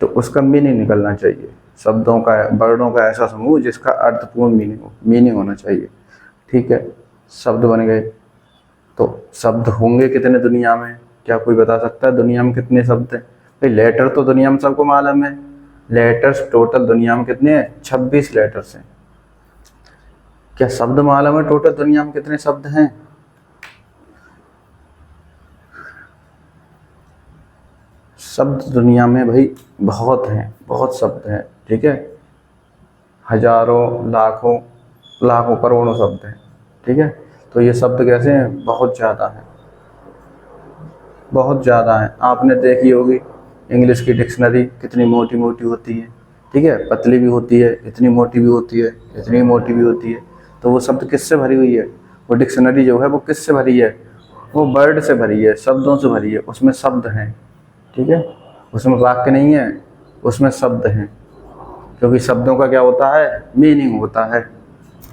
तो उसका मीनिंग निकलना चाहिए। शब्दों का, वर्डों का ऐसा समूह जिसका अर्थपूर्ण मीनिंग होना चाहिए। ठीक है, शब्द बन गए, तो शब्द होंगे कितने दुनिया में? क्या कोई बता सकता है दुनिया में कितने शब्द हैं? भाई लेटर तो दुनिया में सबको मालूम है, लेटर्स टोटल दुनिया में कितने हैं? 26 लेटर्स हैं। क्या शब्द मालूम है टोटल दुनिया में कितने शब्द हैं? शब्द दुनिया में भाई बहुत हैं, बहुत शब्द हैं। ठीक है, हजारों, लाखों, लाखों करोड़ों शब्द हैं। ठीक है, तो ये शब्द कैसे हैं? बहुत ज़्यादा हैं, बहुत ज़्यादा हैं। आपने देखी होगी इंग्लिश की डिक्शनरी कितनी मोटी मोटी होती है। ठीक है, पतली भी होती है, इतनी मोटी भी होती है, इतनी मोटी भी होती है। तो वो शब्द किससे भरी हुई है? वो डिक्शनरी जो है वो किससे भरी है? वो वर्ड से भरी है, शब्दों से भरी है, उसमें शब्द हैं। ठीक है, उसमें वाक्य नहीं है, उसमें शब्द हैं, क्योंकि शब्दों का क्या होता है? मीनिंग होता है।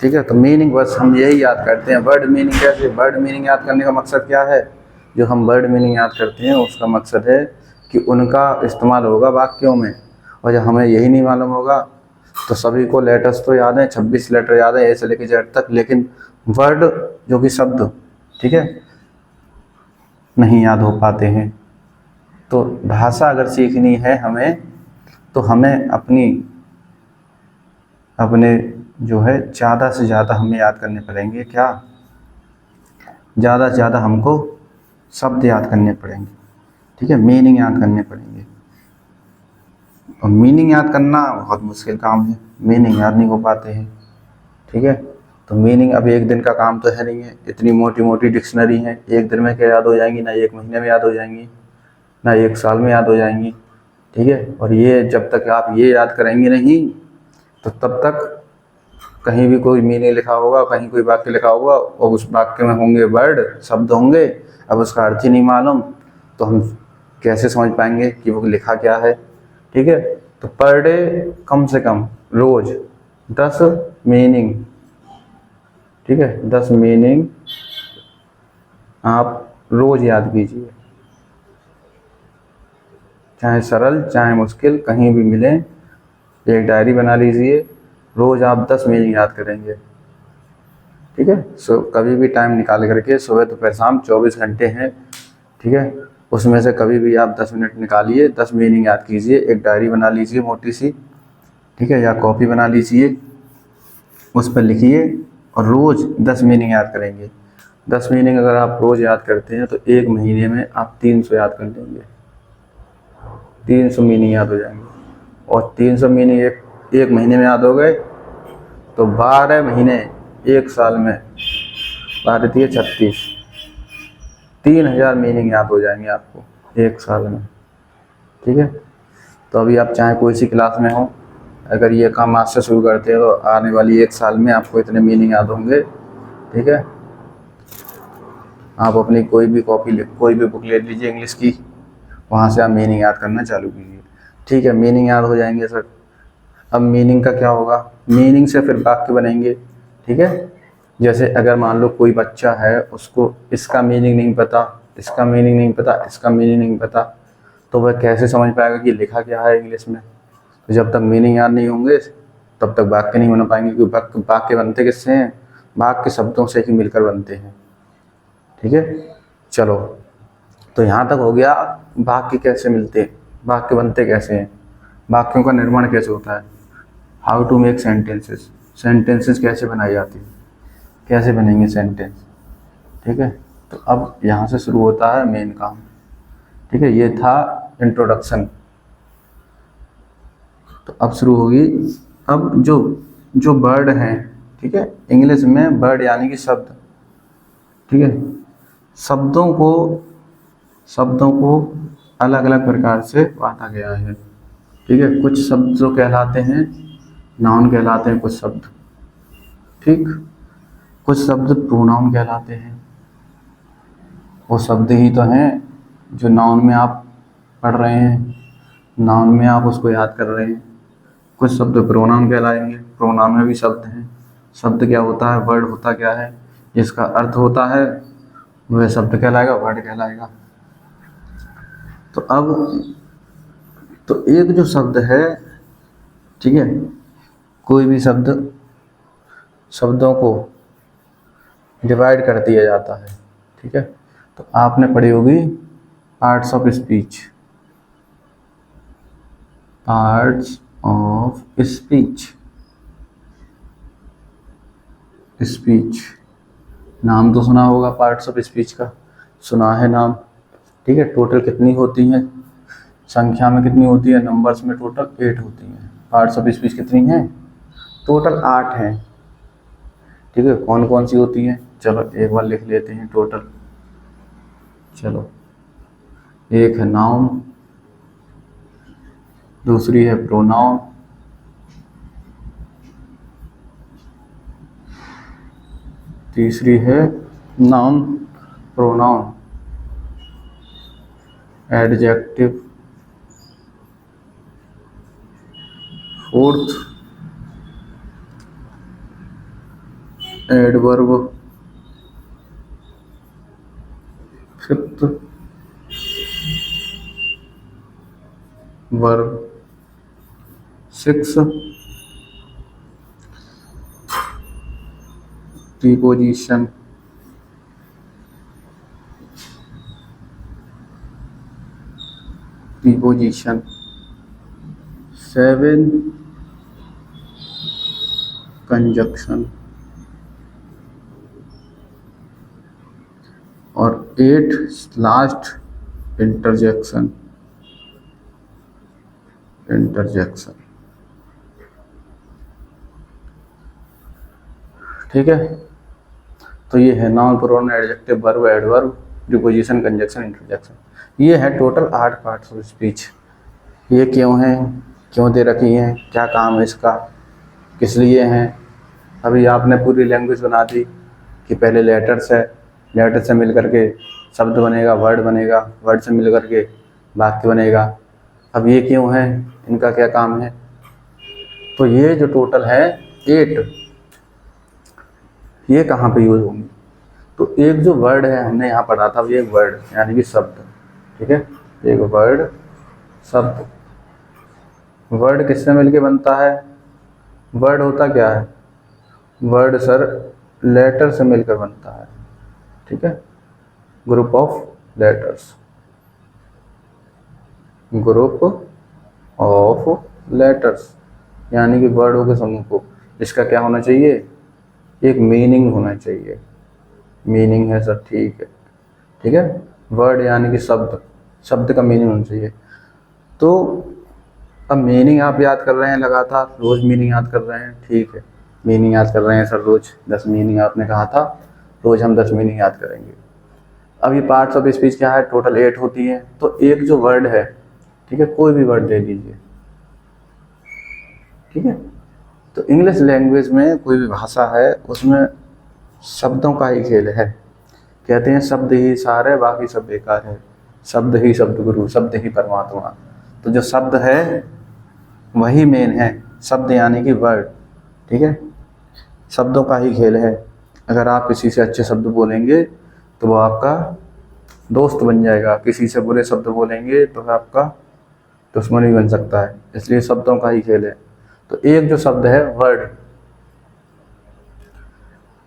ठीक है, तो मीनिंग बस हम यही याद करते हैं। वर्ड मीनिंग कैसे? वर्ड मीनिंग याद करने का मकसद क्या है? जो हम वर्ड मीनिंग याद करते हैं उसका मकसद है कि उनका इस्तेमाल होगा वाक्यों में, और जब हमें यही नहीं मालूम होगा तो सभी को लेटर्स तो याद हैं, 26 लेटर याद है ए से लेकर जेड तक, लेकिन वर्ड जो कि शब्द, ठीक है, नहीं याद हो पाते हैं। तो भाषा अगर सीखनी है हमें, तो हमें अपने जो है ज़्यादा से ज़्यादा हमें याद करने पड़ेंगे। क्या? ज़्यादा से ज़्यादा हमको शब्द याद करने पड़ेंगे। ठीक है, मीनिंग याद करने पड़ेंगे, और मीनिंग याद करना बहुत मुश्किल काम है, मीनिंग याद नहीं हो पाते हैं। ठीक है, तो मीनिंग अब एक दिन का काम तो है नहीं है, इतनी मोटी मोटी डिक्शनरी हैं, एक दिन में क्या याद हो जाएंगी? ना 1 महीने में याद हो जाएंगी, ना 1 साल में याद हो जाएंगी। ठीक है, और ये जब तक आप ये याद करेंगे नहीं, तो तब तक कहीं भी कोई मीनिंग लिखा होगा, कहीं कोई वाक्य लिखा होगा और उस वाक्य में होंगे वर्ड, शब्द होंगे, अब उसका अर्थ ही नहीं मालूम, तो हम कैसे समझ पाएंगे कि वो लिखा क्या है? ठीक है, तो पर डे कम से कम रोज 10 मीनिंग, ठीक है, 10 मीनिंग आप रोज याद कीजिए, चाहे सरल चाहे मुश्किल कहीं भी मिले, एक डायरी बना लीजिए, रोज आप 10 मीनिंग याद करेंगे। ठीक है। सो कभी भी टाइम निकाल करके, सुबह दोपहर शाम 24 घंटे हैं, ठीक है, उसमें से कभी भी आप 10 मिनट निकालिए, 10 मीनिंग याद कीजिए, एक डायरी बना लीजिए मोटी सी, ठीक है, या कॉपी बना लीजिए, उस पर लिखिए और रोज़ 10 मीनिंग याद करेंगे। 10 मीनिंग अगर आप रोज़ याद करते हैं तो एक महीने में आप 300 याद कर लेंगे, 300 मीनिंग याद हो जाएंगे। और 300 मीनिंग एक महीने में याद हो गए तो 12 महीने एक साल में, 12 36, 3000 मीनिंग याद हो जाएंगे आपको एक साल में, ठीक है। तो अभी आप चाहे कोई सी क्लास में हो, अगर ये काम आज से शुरू करते हैं तो आने वाली एक साल में आपको इतने मीनिंग याद होंगे, ठीक है। आप अपनी कोई भी कोई भी बुक ले लीजिए इंग्लिश की, वहाँ से आप मीनिंग याद करना चालू कीजिए, ठीक है। मीनिंग याद हो जाएंगे सर। अब मीनिंग का क्या होगा, मीनिंग से फिर वाक्य बनेंगे, ठीक है। जैसे अगर मान लो कोई बच्चा है, उसको इसका मीनिंग नहीं पता, इसका मीनिंग नहीं पता, इसका मीनिंग नहीं पता, तो वह कैसे समझ पाएगा कि लिखा क्या है इंग्लिश में। तो जब तक मीनिंग याद नहीं होंगे तब तक वाक्य नहीं बना पाएंगे, क्योंकि वाक्य बनते किससे हैं, वाक्य शब्दों से ही मिलकर बनते हैं, ठीक है। चलो, तो यहाँ तक हो गया वाक्य कैसे मिलते हैं, वाक्य बनते कैसे हैं, वाक्यों का निर्माण कैसे होता है, how to make sentences, sentences कैसे बनाई जाती है, कैसे बनेंगे सेंटेंस, ठीक है। तो अब यहाँ से शुरू होता है मेन काम, ठीक है। ये था इंट्रोडक्शन। तो अब शुरू होगी, अब जो वर्ड हैं, ठीक है, इंग्लिश में वर्ड यानी कि शब्द, ठीक है, शब्दों को अलग अलग प्रकार से बांटा गया है, ठीक है। कुछ शब्द जो कहलाते हैं नाउन कहलाते हैं, कुछ शब्द, ठीक, कुछ शब्द प्रोनाउन कहलाते हैं, वो शब्द ही तो हैं जो नाउन में आप पढ़ रहे हैं, नाउन में आप उसको याद कर रहे हैं। कुछ शब्द प्रोनाउन कहलाएंगे, प्रोनाउन में भी शब्द हैं। शब्द क्या होता है, वर्ड होता क्या है, जिसका अर्थ होता है वह शब्द कहलाएगा, वर्ड कहलाएगा। तो अब तो एक जो शब्द है, ठीक है, कोई भी शब्दों को डिवाइड कर दिया जाता है, ठीक है। तो आपने पढ़ी होगी parts of speech, parts of speech, speech नाम तो सुना होगा, पार्ट्स ऑफ स्पीच का सुना है नाम, ठीक है। टोटल कितनी होती हैं, संख्या में कितनी होती है, नंबर्स में टोटल 8 होती हैं। पार्ट्स ऑफ स्पीच कितनी हैं, टोटल 8 हैं, ठीक है। कौन कौन सी होती हैं, चलो एक बार लिख लेते हैं टोटल। चलो, एक है नाउन, दूसरी है प्रोनाउन, तीसरी है noun pronoun adjective, fourth adverb, fifth verb, six preposition, seven conjunction और 8 लास्ट इंटरजेक्शन, ठीक है। तो ये है noun pronoun adjective verb adverb preposition conjunction interjection. ये है टोटल 8 पार्ट्स ऑफ स्पीच। ये क्यों हैं, क्यों दे रखी हैं, क्या काम है इसका, किस लिए हैं। अभी आपने पूरी लैंग्वेज बना दी कि पहले लेटर्स है, लेटर से मिल करके शब्द बनेगा, वर्ड बनेगा, वर्ड से मिल करके वाक्य बनेगा। अब ये क्यों है, इनका क्या काम है। तो ये जो टोटल है 8, ये कहाँ पे यूज होंगे। तो एक जो वर्ड है हमने यहाँ पढ़ा था, ये वर्ड यानी कि शब्द, ठीक है। एक वर्ड शब्द, वर्ड किससे मिलके बनता है, वर्ड होता क्या है, वर्ड सर लेटर से मिलकर बनता है, ठीक है। Group of letters, group of letters यानी कि वर्डों के समूह को, जिसका क्या होना चाहिए, एक मीनिंग होना चाहिए। मीनिंग है सर, ठीक है, ठीक है। वर्ड यानी कि शब्द, शब्द का मीनिंग होना चाहिए। तो अब मीनिंग आप याद कर रहे हैं लगातार, रोज मीनिंग याद कर रहे हैं, ठीक है। मीनिंग याद कर रहे हैं सर रोज, 10 मीनिंग आपने कहा था, रोज हम 10 मीनिंग याद करेंगे। अब ये पार्ट्स ऑफ स्पीच क्या है, टोटल 8 होती है। तो एक जो वर्ड है, ठीक है, कोई भी वर्ड दे दीजिए, ठीक है। तो इंग्लिश लैंग्वेज में कोई भी भाषा है उसमें शब्दों का ही खेल है। कहते हैं शब्द ही सार है, बाकी सब बेकार है। शब्द ही शब्द गुरु, शब्द ही परमात्मा। तो जो शब्द है वही मेन है, शब्द यानी कि वर्ड, ठीक है। शब्दों का ही खेल है। अगर आप किसी से अच्छे शब्द बोलेंगे तो वो आपका दोस्त बन जाएगा, किसी से बुरे शब्द बोलेंगे तो वह आपका दुश्मन भी बन सकता है। इसलिए शब्दों का ही खेल है। तो एक जो शब्द है वर्ड,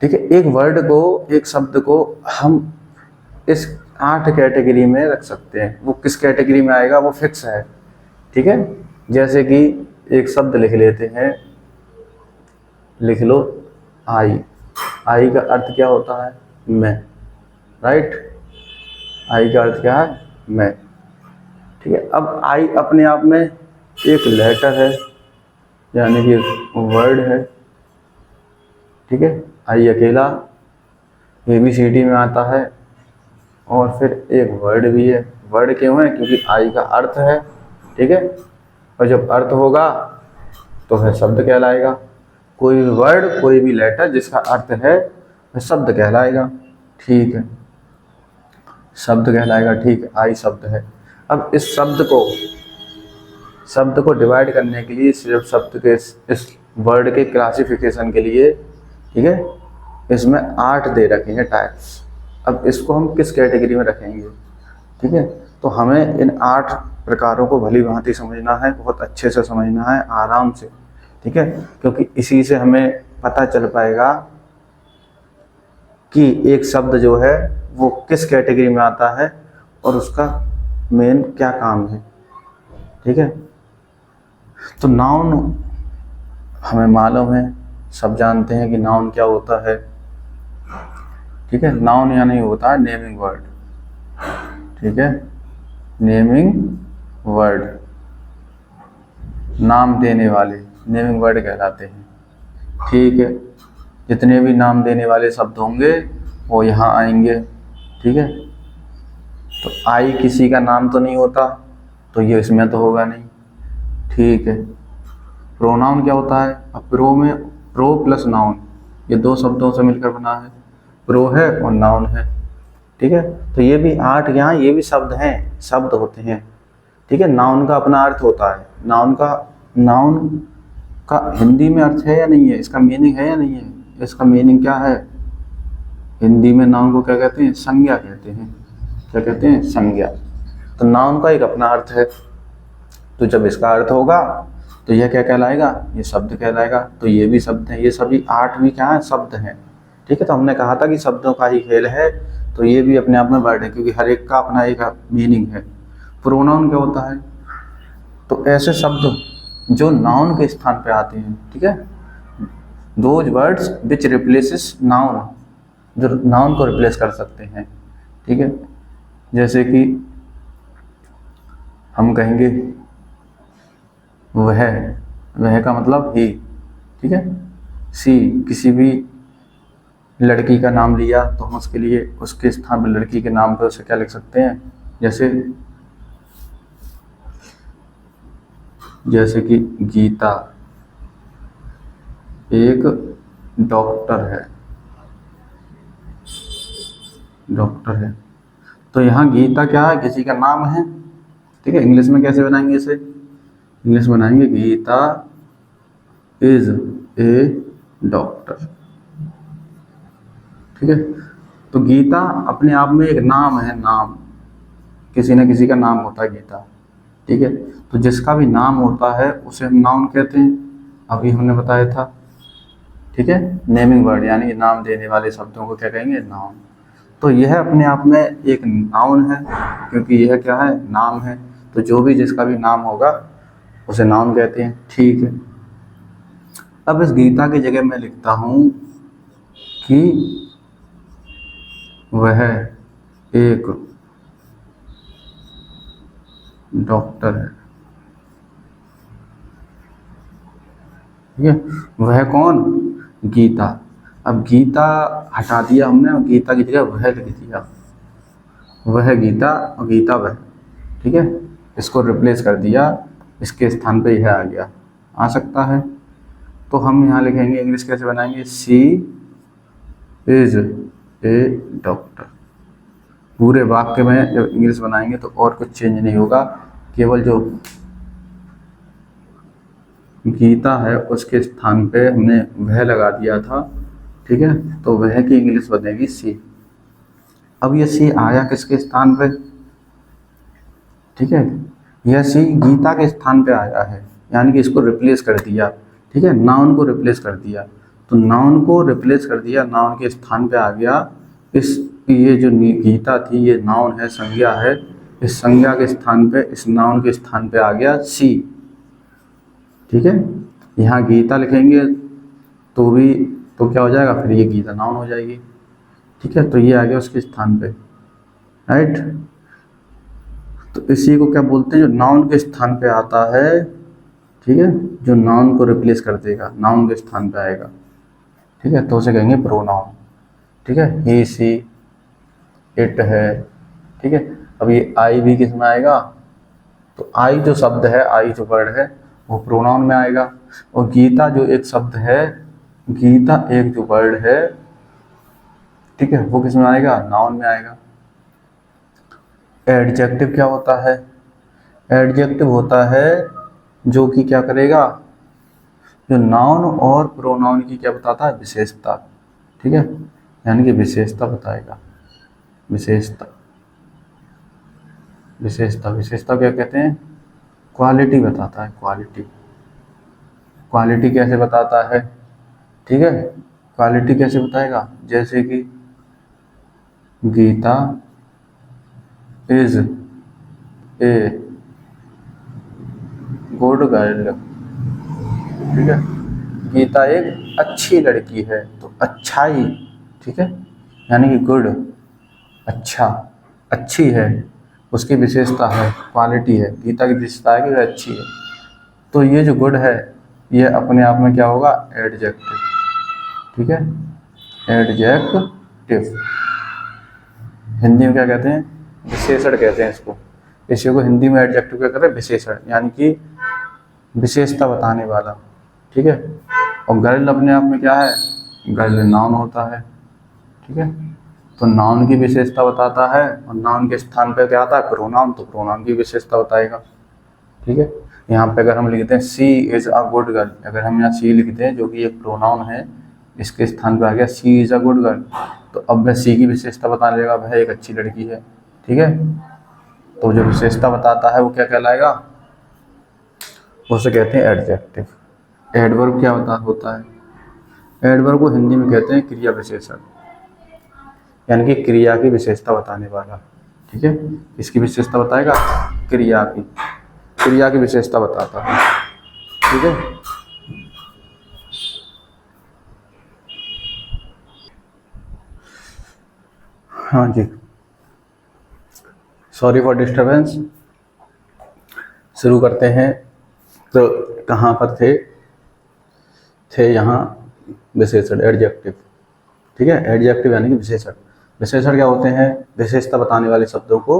ठीक है, एक वर्ड को, एक शब्द को हम इस 8 कैटेगरी में रख सकते हैं। वो किस कैटेगरी में आएगा वो फिक्स है, ठीक है। जैसे कि एक शब्द लिख लेते हैं, लिख लो आई। आई का अर्थ क्या होता है, मैं, राइट। आई का अर्थ क्या है, मैं, ठीक है। अब आई अपने आप में एक लेटर है, यानी कि वर्ड है, ठीक है। आई अकेला ABCD में आता है, और फिर एक वर्ड भी है। वर्ड क्यों है, क्योंकि आई का अर्थ है, ठीक है। और जब अर्थ होगा तो वह शब्द कहलाएगा। कोई भी वर्ड, कोई भी लेटर जिसका अर्थ है वह शब्द कहलाएगा, ठीक है, शब्द कहलाएगा, ठीक है। आई शब्द है। अब इस शब्द को डिवाइड करने के लिए, सिर्फ शब्द के इस वर्ड के क्लासिफिकेशन के लिए, ठीक है, इसमें 8 दे रखे हैं टाइप्स। अब इसको हम किस कैटेगरी में रखेंगे, ठीक है। तो हमें इन 8 प्रकारों को भली भांति समझना है, बहुत अच्छे से समझना है, आराम से, ठीक है। क्योंकि इसी से हमें पता चल पाएगा कि एक शब्द जो है वो किस कैटेगरी में आता है और उसका मेन क्या काम है, ठीक है। तो नाउन हमें मालूम है, सब जानते हैं कि नाउन क्या होता है, ठीक है। नाउन यानी होता है नेमिंग वर्ड, ठीक है, नेमिंग वर्ड, नाम देने वाले नेमिंग वर्ड कहलाते हैं, ठीक है। जितने भी नाम देने वाले शब्द होंगे वो यहाँ आएंगे, ठीक है। तो आई किसी का नाम तो नहीं होता, तो ये इसमें तो होगा नहीं, ठीक है। प्रोनाउन क्या होता है, अब प्रो में प्रो प्लस नाउन, ये 2 शब्दों से मिलकर बना है, प्रो है और नाउन है, ठीक है। तो ये भी 8 यहाँ, ये भी शब्द हैं, शब्द होते हैं, ठीक है। नाउन का अपना अर्थ होता है। नाउन का हिंदी में अर्थ है या नहीं है, इसका मीनिंग है या नहीं है, इसका मीनिंग क्या है। हिंदी में नाउन को क्या कहते हैं, संज्ञा कहते हैं। क्या कहते हैं, संज्ञा। तो नाउन का एक अपना अर्थ है। तो जब इसका अर्थ होगा तो यह क्या कहलाएगा, ये शब्द कहलाएगा। तो ये भी शब्द हैं, ये सभी 8 भी क्या है, शब्द हैं, ठीक है। तो हमने कहा था कि शब्दों का ही खेल है, तो ये भी अपने आप में वर्ड है, क्योंकि हर एक का अपना एक मीनिंग है। प्रोनाउन क्या होता है, तो ऐसे शब्द जो नाउन के स्थान पे आते हैं, ठीक है। Those words which replaces noun, जो नाउन को रिप्लेस कर सकते हैं, ठीक है। जैसे कि हम कहेंगे वह का मतलब ही, ठीक है। सी, किसी भी लड़की का नाम लिया तो हम उसके लिए, उसके स्थान पर लड़की के नाम पर उसे क्या लिख सकते हैं, जैसे कि गीता एक डॉक्टर है, तो यहाँ गीता क्या है, किसी का नाम है, ठीक है। इंग्लिश में कैसे बनाएंगे इसे, इंग्लिश बनाएंगे गीता इज ए डॉक्टर, ठीक है। तो गीता अपने आप में एक नाम है, नाम, किसी न किसी का नाम होता है गीता, ठीक है। तो जिसका भी नाम होता है उसे हम नाउन कहते हैं, अभी हमने बताया था, ठीक है, नेमिंग वर्ड यानी नाम देने वाले शब्दों को क्या कहेंगे, नाउन। तो यह अपने आप में एक नाउन है, क्योंकि यह क्या है, नाम है। तो जो भी जिसका भी नाम होगा उसे नाउन कहते हैं। ठीक है, अब इस गीता की जगह मैं लिखता हूं कि वह एक डॉक्टर है। ठीक है, वह कौन, गीता। अब गीता हटा दिया हमने और गीता की जगह वह लिख दिया, वह गीता और गीता वह। ठीक है, इसको रिप्लेस कर दिया, इसके स्थान पे यह आ गया, आ सकता है। तो हम यहाँ लिखेंगे, इंग्लिश कैसे बनाएंगे, शी इज ए डॉक्टर। पूरे वाक्य में जब इंग्लिश बनाएंगे तो और कुछ चेंज नहीं होगा, केवल जो गीता है उसके स्थान पे हमने वह लगा दिया था। ठीक है, तो वह की इंग्लिश बनेगी सी। अब ये सी आया किसके स्थान पे, ठीक है, यह सी गीता के स्थान पे आया है, यानी कि इसको रिप्लेस कर दिया। ठीक है, नाउन को रिप्लेस कर दिया। तो नाउन को रिप्लेस कर दिया, नाउन के स्थान पे आ गया इस, ये जो गीता थी ये नाउन है, संज्ञा है, इस संज्ञा के स्थान पे, इस नाउन के स्थान पे आ गया सी। ठीक है, यहाँ गीता लिखेंगे तो भी, तो क्या हो जाएगा, फिर ये गीता नाउन हो जाएगी। ठीक है, तो ये आ गया उसके स्थान पे, राइट। तो इसी को क्या बोलते हैं, जो नाउन के स्थान पे आता है। ठीक है, जो नाउन को रिप्लेस कर देगा, नाउन के स्थान पे आएगा। ठीक है, तो उसे कहेंगे प्रोनाउन। ठीक है, ही सी इट है। ठीक है, अब ये आई भी किस में आएगा, तो आई जो शब्द है, आई जो वर्ड है वो प्रोनाउन में आएगा। और गीता जो एक शब्द है, गीता एक जो वर्ड है, ठीक है, वो किस में आएगा, नाउन में आएगा। एडजेक्टिव क्या होता है, एडजेक्टिव होता है जो कि क्या करेगा, जो नाउन और प्रोनाउन की क्या बताता है, विशेषता। ठीक है, यानी कि विशेषता बताएगा, विशेषता। विशेषता, विशेषता क्या कहते हैं, क्वालिटी बताता है, क्वालिटी। क्वालिटी कैसे बताता है, ठीक है, क्वालिटी कैसे बताएगा, जैसे कि Geeta is a good girl. ठीक है, गीता एक अच्छी लड़की है, तो अच्छाई, ठीक है, यानी कि गुड, अच्छा, अच्छी है, उसकी विशेषता है, क्वालिटी है, गीता की विशेषता है कि वह अच्छी है। तो ये जो गुड है ये अपने आप में क्या होगा, एडजेक्टिव। ठीक है, एडजेक्टिव। हिंदी में क्या कहते हैं, विशेषण कहते हैं इसको। इसी को हिंदी में एडजेक्टिव क्या कहते हैं, विशेषण, यानी कि विशेषता बताने वाला। ठीक है, और गर्ल अपने आप में क्या है, गर्ल नाउन होता है। ठीक है, तो नाउन की विशेषता बताता है, और नाउन के स्थान पर क्या आता है, प्रोनाउन, तो प्रोनाउन की विशेषता बताएगा। ठीक है, यहाँ पे अगर हम लिखते हैं सी इज अ गुड गर्ल, अगर हम यहाँ सी लिखते हैं जो कि एक प्रोनाउन है, इसके स्थान पे आ गया सी इज अ गुड गर्ल, तो अब वह सी की विशेषता बताने लगेगा, वह एक अच्छी लड़की है। ठीक है, तो जो विशेषता बताता है वो क्या कहलाएगा, उसे कहते हैं एडजेक्टिव। एडवर्ब क्या होता है, एडवर्ब को हिंदी में कहते हैं क्रिया विशेषण, यानी कि क्रिया की विशेषता बताने वाला। ठीक है, इसकी विशेषता बताएगा, क्रिया की, क्रिया की विशेषता बताता है। ठीक है, हाँ जी, सॉरी फॉर डिस्टरबेंस। शुरू करते हैं। तो कहाँ पर थे यहाँ विशेषण, एडजेक्टिव। ठीक है, एडजेक्टिव यानी कि विशेषण। विशेषण क्या होते हैं, विशेषता बताने वाले शब्दों को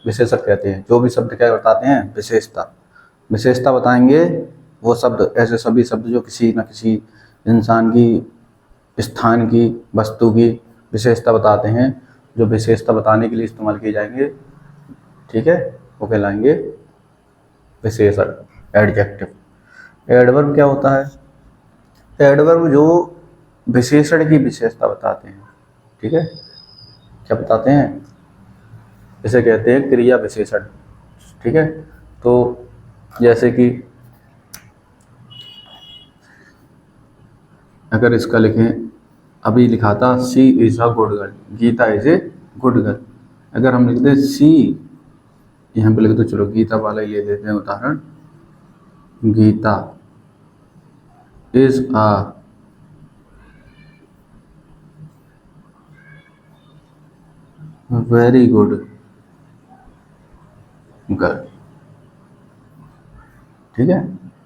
विशेषण कहते हैं। जो भी शब्द क्या बताते हैं, विशेषता, विशेषता बताएंगे वो शब्द, ऐसे सभी शब्द जो किसी न किसी इंसान की, स्थान की, वस्तु की विशेषता बताते हैं, जो विशेषता बताने के लिए इस्तेमाल किए जाएंगे। ठीक है, वो कहलाएंगे विशेषण, एडजेक्टिव। एडवर्ब क्या होता है, एडवर्ब जो विशेषण की विशेषता बताते हैं। ठीक है, क्या बताते हैं, इसे कहते हैं क्रिया विशेषण। ठीक है, तो जैसे कि अगर इसका लिखें, अभी लिखा था she is a good girl, Geeta is a good girl. अगर हम लिख दें सी, यहाँ पे लिख दो, चलो गीता वाला ये देते हैं उदाहरण, Geeta is a very good girl. ठीक है,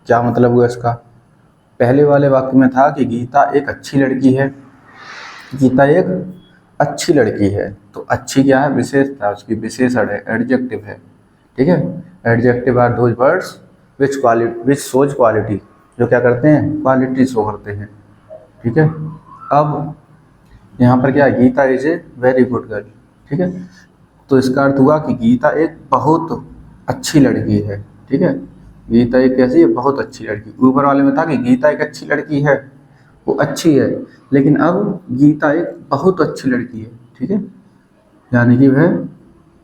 क्या मतलब हुआ इसका? पहले वाले वाक्य में था कि गीता एक अच्छी लड़की है, गीता एक अच्छी लड़की है, तो अच्छी क्या है? विशेषता, उसकी विशेषण है, एडजेक्टिव है। ठीक है, adjective are those words which shows quality, जो क्या करते हैं? क्वालिटी शो करते हैं। ठीक है, अब यहाँ पर क्या है? Geeta is a very good girl. ठीक है, तो इसका अर्थ हुआ कि गीता एक बहुत अच्छी लड़की है। ठीक है, गीता एक कैसी है? बहुत अच्छी लड़की। ऊपर वाले में था कि गीता एक अच्छी लड़की है, वो अच्छी है, लेकिन अब गीता एक बहुत अच्छी लड़की है। ठीक है, यानी कि वह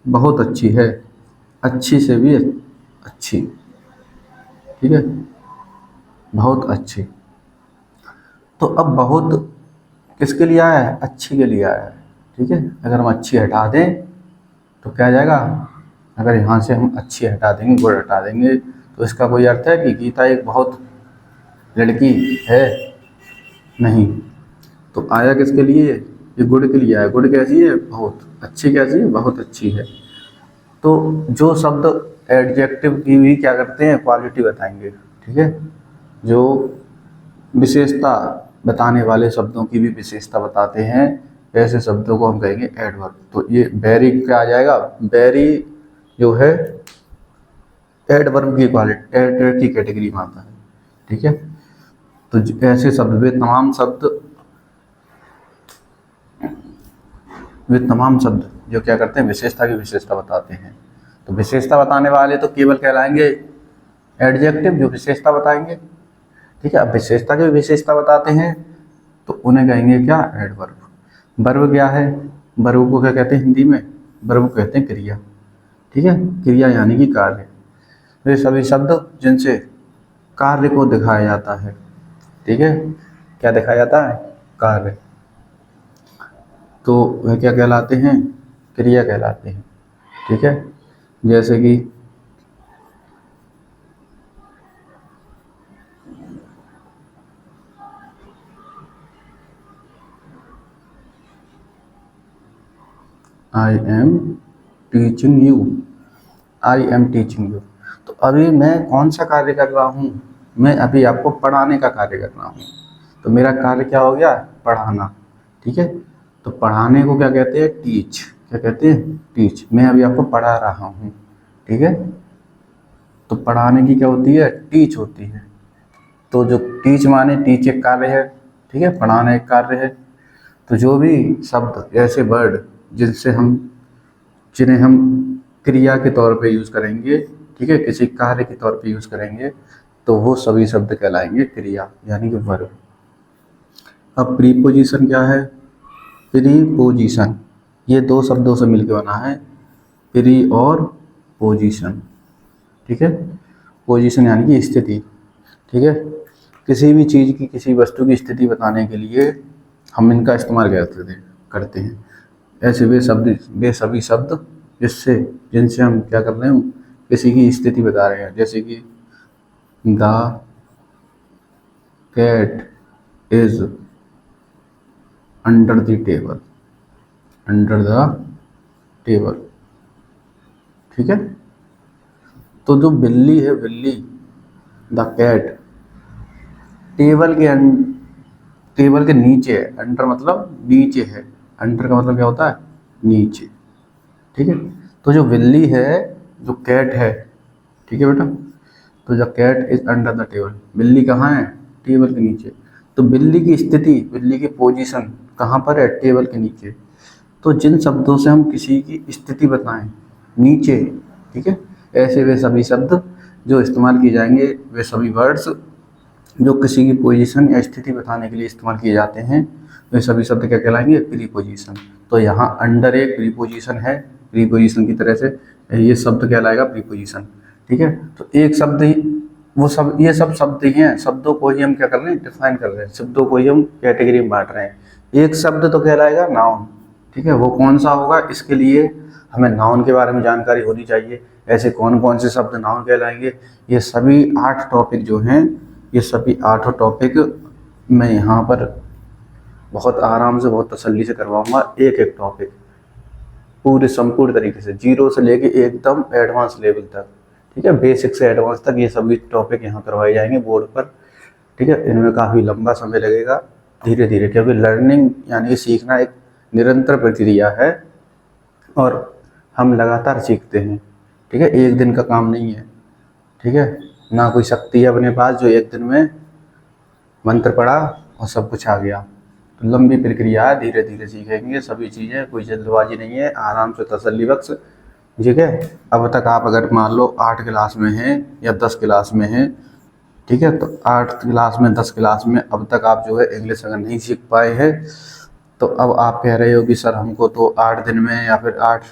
बहुत अच्छी है, अच्छी से भी अच्छी। ठीक है, बहुत अच्छी। तो अब बहुत किसके लिए आया है? अच्छी के लिए आया है। ठीक है, अगर हम अच्छी हटा दें तो क्या आ जाएगा? अगर यहाँ से हम अच्छी हटा देंगे, गुड हटा देंगे, तो इसका कोई अर्थ है कि गीता एक बहुत लड़की है? नहीं। तो आया किसके लिए? ये गुड के लिए आया। गुड कैसी है? बहुत अच्छी। कैसी है? बहुत अच्छी है। तो जो शब्द एडजेक्टिव की भी क्या करते हैं? क्वालिटी बताएंगे। ठीक है, जो विशेषता बताने वाले शब्दों की भी विशेषता बताते हैं, ऐसे शब्दों को हम कहेंगे एडवर्ब। तो ये वेरी क्या आ जाएगा? वेरी जो है एडवर्ब की क्वालिटी, एड की कैटेगरी में आता है। ठीक है, तो ऐसे शब्द वे तमाम शब्द जो क्या करते हैं? विशेषता की विशेषता बताते हैं। तो विशेषता बताने वाले तो केवल कहलाएंगे एडजेक्टिव, जो विशेषता बताएंगे। ठीक है, अब विशेषता की विशेषता बताते हैं तो उन्हें कहेंगे क्या? एडवर्ब। वर्ब क्या है? वर्ब को क्या कहते हैं हिंदी में? वर्ब को कहते हैं क्रिया। ठीक है, क्रिया यानी कि कार्य। वे सभी शब्द जिनसे कार्य को दिखाया जाता है। ठीक है, क्या दिखाया जाता है? कार्य। तो वह क्या कहलाते हैं? क्रिया कहलाते हैं। ठीक है, जैसे कि I am teaching you, I am teaching you. तो अभी मैं कौन सा कार्य कर रहा हूँ? मैं अभी आपको पढ़ाने का कार्य कर रहा हूँ। तो मेरा कार्य क्या हो गया? पढ़ाना। ठीक है, तो पढ़ाने को क्या कहते हैं? टीच। क्या कहते हैं? टीच। मैं अभी आपको पढ़ा रहा हूँ। ठीक है, तो पढ़ाने की क्या होती है? टीच होती है। तो जो टीच माने, टीच एक कार्य है। ठीक है, पढ़ाना एक कार्य है। तो जो भी शब्द, ऐसे वर्ड जिन्हें हम क्रिया के तौर पे यूज़ करेंगे, ठीक है, किसी कार्य के तौर पे यूज़ करेंगे, तो वो सभी शब्द कहलाएंगे क्रिया, यानी कि वर्ब। अब प्रीपोजिशन क्या है? प्रीपोजिशन ये दो शब्दों से मिलकर बना है, प्री और पोजीशन। ठीक है, पोजीशन यानी कि स्थिति। ठीक है, किसी भी चीज़ की, किसी वस्तु की स्थिति बताने के लिए हम इनका इस्तेमाल करते हैं। ऐसे वे सभी शब्द जिनसे हम क्या कर रहे हैं? किसी की स्थिति बता रहे हैं। जैसे कि the cat is under the table, under the table. ठीक है, तो जो बिल्ली है, बिल्ली, द कैट, टेबल के नीचे है। अंडर मतलब नीचे है। अंडर का मतलब क्या होता है? नीचे। ठीक है, तो जो बिल्ली है, जो कैट है, ठीक है बेटा, तो the cat is under the table, बिल्ली कहाँ है? टेबल के नीचे। तो बिल्ली की स्थिति, बिल्ली की पोजीशन कहाँ पर है? टेबल के नीचे। तो जिन शब्दों से हम किसी की स्थिति बताएं, नीचे, ठीक है, ऐसे वे सभी शब्द जो इस्तेमाल किए जाएंगे, वे सभी वर्ड्स जो किसी की पोजीशन या स्थिति बताने के लिए इस्तेमाल किए जाते हैं, वे सभी शब्द क्या कहलाएंगे? प्रीपोजिशन। तो यहाँ अंडर एक प्रीपोजिशन है, प्रीपोजिशन की तरह से ये शब्द कहलाएगा प्रीपोजिशन। ठीक है, तो एक शब्द ही वो सब, ये सब शब्द ही हैं, शब्दों को ही हम क्या कर रहे हैं, डिफाइन कर रहे हैं, शब्दों को ही हम कैटेगरी में बांट रहे हैं। एक शब्द तो कहलाएगा नाउन, ठीक है, वो कौन सा होगा, इसके लिए हमें नाउन के बारे में जानकारी होनी चाहिए। ऐसे कौन कौन से शब्द नाउन कहलाएंगे, ये सभी 8 टॉपिक जो हैं, ये सभी 8 टॉपिक मैं यहाँ पर बहुत आराम से, बहुत तसल्ली से करवाऊंगा, एक एक टॉपिक पूरे संपूर्ण तरीके से, जीरो से लेके एकदम एडवांस लेवल तक, ठीक है, बेसिक से एडवांस तक ये सभी टॉपिक यहाँ करवाए जाएंगे बोर्ड पर, ठीक है। इनमें काफ़ी लंबा समय लगेगा, धीरे धीरे, क्योंकि लर्निंग यानी कि सीखना एक निरंतर प्रक्रिया है और हम लगातार सीखते हैं, ठीक है, एक दिन का काम नहीं है, ठीक है। ना कोई शक्ति है अपने पास जो एक दिन में मंत्र पढ़ा और सब कुछ आ गया। तो लंबी प्रक्रिया है, धीरे धीरे सीखेंगे सभी चीज़ें, कोई जल्दबाजी नहीं है, आराम से तसल्ली बख्श, ठीक है। अब तक आप अगर मान लो 8 क्लास में हैं या 10 क्लास में हैं, ठीक है, तो 8 क्लास में 10 क्लास में अब तक आप जो है इंग्लिश अगर नहीं सीख पाए हैं, तो अब आप कह रहे हो कि सर हमको तो 8 दिन में या फिर 8,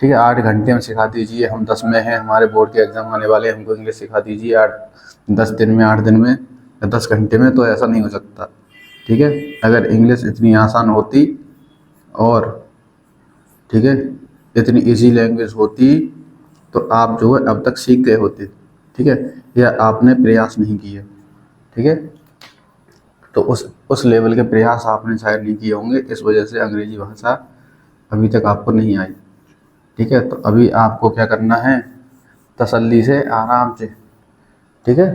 ठीक है, 8 घंटे में सिखा दीजिए, हम 10 में हैं, हमारे बोर्ड के एग्ज़ाम आने वाले, हमको इंग्लिश सिखा दीजिए 10 दिन में, 8 दिन में या 10 घंटे में। तो ऐसा नहीं हो सकता, ठीक है। अगर इंग्लिश इतनी आसान होती और, ठीक है, इतनी इजी लैंग्वेज होती तो आप जो है अब तक सीख गए होते, ठीक है, या आपने प्रयास नहीं किए, ठीक है। तो उस लेवल के प्रयास आपने शायद नहीं किए होंगे, इस वजह से अंग्रेजी भाषा अभी तक आपको नहीं आई, ठीक है। तो अभी आपको क्या करना है, तसल्ली से, आराम से, ठीक है,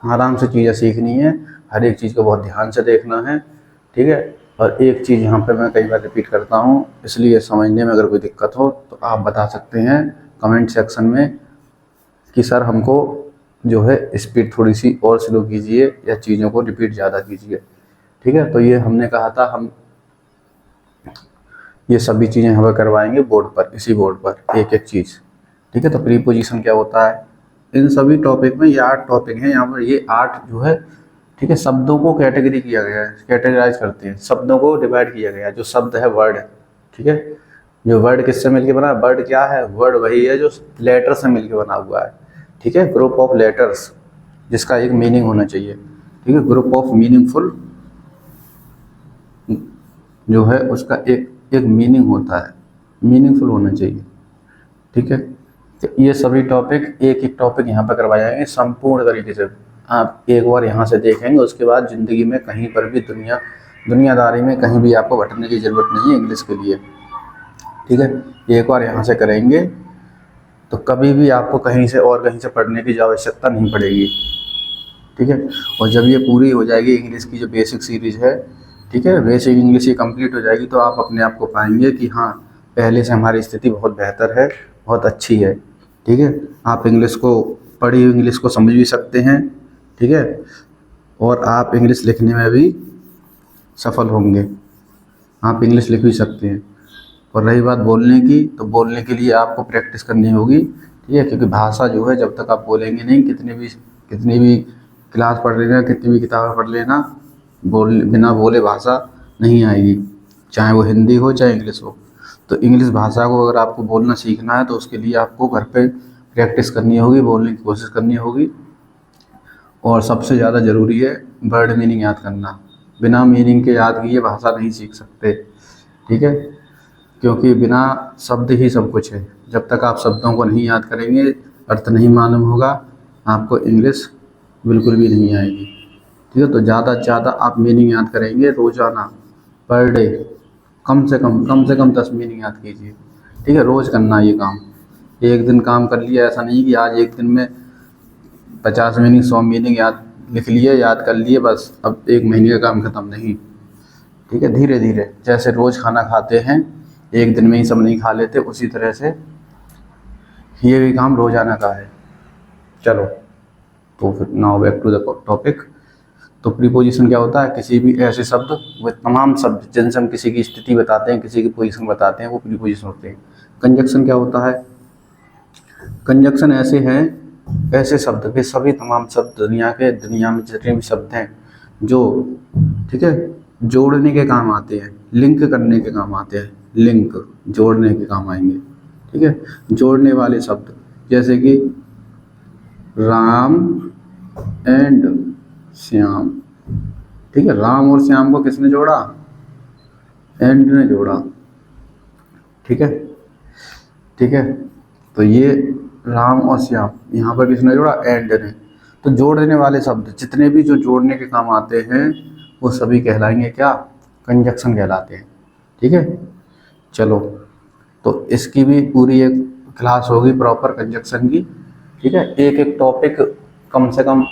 आराम से चीज़ें सीखनी है, हर एक चीज़ को बहुत ध्यान से देखना है, ठीक है। और एक चीज़ यहाँ पे मैं कई बार रिपीट करता हूँ, इसलिए समझने में अगर कोई दिक्कत हो तो आप बता सकते हैं कमेंट सेक्शन में कि सर हमको जो है स्पीड थोड़ी सी और स्लो कीजिए या चीज़ों को रिपीट ज़्यादा कीजिए, ठीक है। तो ये हमने कहा था, हम ये सभी चीज़ें यहाँ पर करवाएंगे बोर्ड पर, इसी बोर्ड पर एक एक चीज़, ठीक है। तो प्रीपोजिशन क्या होता है, इन सभी टॉपिक में ये 8 टॉपिक हैं यहाँ पर, ये 8 जो है, ठीक है, शब्दों को कैटेगरी किया गया है, कैटेगराइज करते हैं, शब्दों को डिवाइड किया गया है। जो शब्द है वर्ड, ठीक है, जो वर्ड किससे मिलके बना है, वर्ड क्या है, वर्ड वही है जो लेटर से मिलके बना हुआ है, ठीक है, ग्रुप ऑफ लेटर्स जिसका एक मीनिंग होना चाहिए, ठीक है, ग्रुप ऑफ मीनिंगफुल जो है उसका एक मीनिंग होता है, मीनिंगफुल होना चाहिए, ठीक है। तो ये सभी टॉपिक एक एक टॉपिक यहाँ पर करवाए जाएंगे संपूर्ण तरीके से। आप एक बार यहाँ से देखेंगे, उसके बाद ज़िंदगी में कहीं पर भी दुनियादारी में कहीं भी आपको भटकने की ज़रूरत नहीं है इंग्लिश के लिए, ठीक है। एक बार यहाँ से करेंगे तो कभी भी आपको कहीं से और कहीं से पढ़ने की आवश्यकता नहीं पड़ेगी, ठीक है। और जब ये पूरी हो जाएगी इंग्लिश की जो बेसिक सीरीज़ है, ठीक है, बेसिक इंग्लिश ये कंप्लीट हो जाएगी, तो आप अपने आप को पाएंगे कि हाँ, पहले से हमारी स्थिति बहुत बेहतर है, बहुत अच्छी है, ठीक है। आप इंग्लिश को, पढ़ी हुई इंग्लिश को समझ भी सकते हैं, ठीक है, और आप इंग्लिश लिखने में भी सफल होंगे, आप इंग्लिश लिख भी सकते हैं। और रही बात बोलने की, तो बोलने के लिए आपको प्रैक्टिस करनी होगी, ठीक है, क्योंकि भाषा जो है जब तक आप बोलेंगे नहीं, कितनी भी क्लास पढ़ लेना, कितनी भी किताबें पढ़ लेना, बिना बोले भाषा नहीं आएगी, चाहे वो हिंदी हो चाहे इंग्लिश हो। तो इंग्लिश भाषा को अगर आपको बोलना सीखना है तो उसके लिए आपको घर पे प्रैक्टिस करनी होगी, बोलने की कोशिश करनी होगी। और सबसे ज़्यादा ज़रूरी है वर्ड मीनिंग याद करना, बिना मीनिंग के याद किए भाषा नहीं सीख सकते, ठीक है, क्योंकि बिना शब्द ही सब कुछ है। जब तक आप शब्दों को नहीं याद करेंगे, अर्थ नहीं मालूम होगा, आपको इंग्लिश बिल्कुल भी नहीं आएगी, ठीक है। तो ज़्यादा से ज़्यादा आप मीनिंग याद करेंगे रोज़ाना, पर डे, कम से कम 10 मीनिंग याद कीजिए, ठीक है। रोज़ करना ये काम, एक दिन काम कर लिया, ऐसा नहीं कि आज एक दिन में 50 मीनिंग 100 मीनिंग याद लिख लिए, याद कर लिए, बस अब एक महीने का काम ख़त्म, नहीं, ठीक है। धीरे धीरे, जैसे रोज़ खाना खाते हैं, एक दिन में ही सब नहीं खा लेते, उसी तरह से ये भी काम रोज़ाना का है। चलो, तो फिर now back to the topic. तो प्रीपोजिशन क्या होता है, किसी भी ऐसे शब्द, वे तमाम शब्द जिनसे हम किसी की स्थिति बताते हैं, किसी की पोजीशन बताते हैं, वो प्रीपोजिशन होते हैं। कंजक्शन क्या होता है, कंजक्शन ऐसे हैं, ऐसे शब्द, वे सभी तमाम शब्द दुनिया में जितने भी शब्द हैं जो, ठीक है, जोड़ने के काम आते हैं, लिंक करने के काम आते हैं, लिंक जोड़ने के काम आएंगे, ठीक है। जोड़ने वाले शब्द जैसे कि राम एंड श्याम। ठीक है, राम और श्याम को किसने जोड़ा? एंड ने जोड़ा। ठीक है, ठीक है, तो ये राम और श्याम, यहाँ पर किसने जोड़ा? एंड ने। तो जोड़ने वाले शब्द जितने भी जो जोड़ने के काम आते हैं वो सभी कहलाएंगे क्या? कंजक्शन कहलाते हैं। ठीक है, चलो, तो इसकी भी पूरी एक क्लास होगी प्रॉपर कंजक्शन की। ठीक है, एक एक टॉपिक कम से कम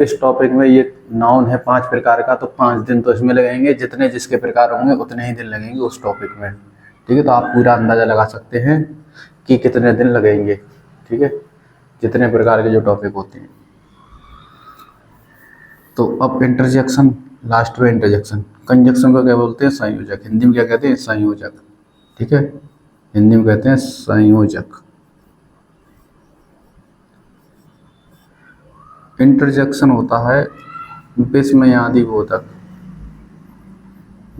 इस टॉपिक में, ये नाउन है 5 प्रकार का, तो 5 दिन तो इसमें लगेंगे, जितने जिसके प्रकार होंगे उतने ही दिन लगेंगे उस टॉपिक में। ठीक है, तो आप पूरा अंदाज़ा लगा सकते हैं कि कितने दिन लगेंगे। ठीक है, जितने प्रकार के जो टॉपिक होते हैं। तो अब इंटरजेक्शन, लास्ट में इंटरजेक्शन। कंजक्शन को क्या बोलते हैं? संयोजक। हिंदी में क्या कहते हैं? संयोजक। ठीक है, हिंदी में कहते हैं संयोजक। इंटरजेक्शन होता है विस्मयादि बोधक।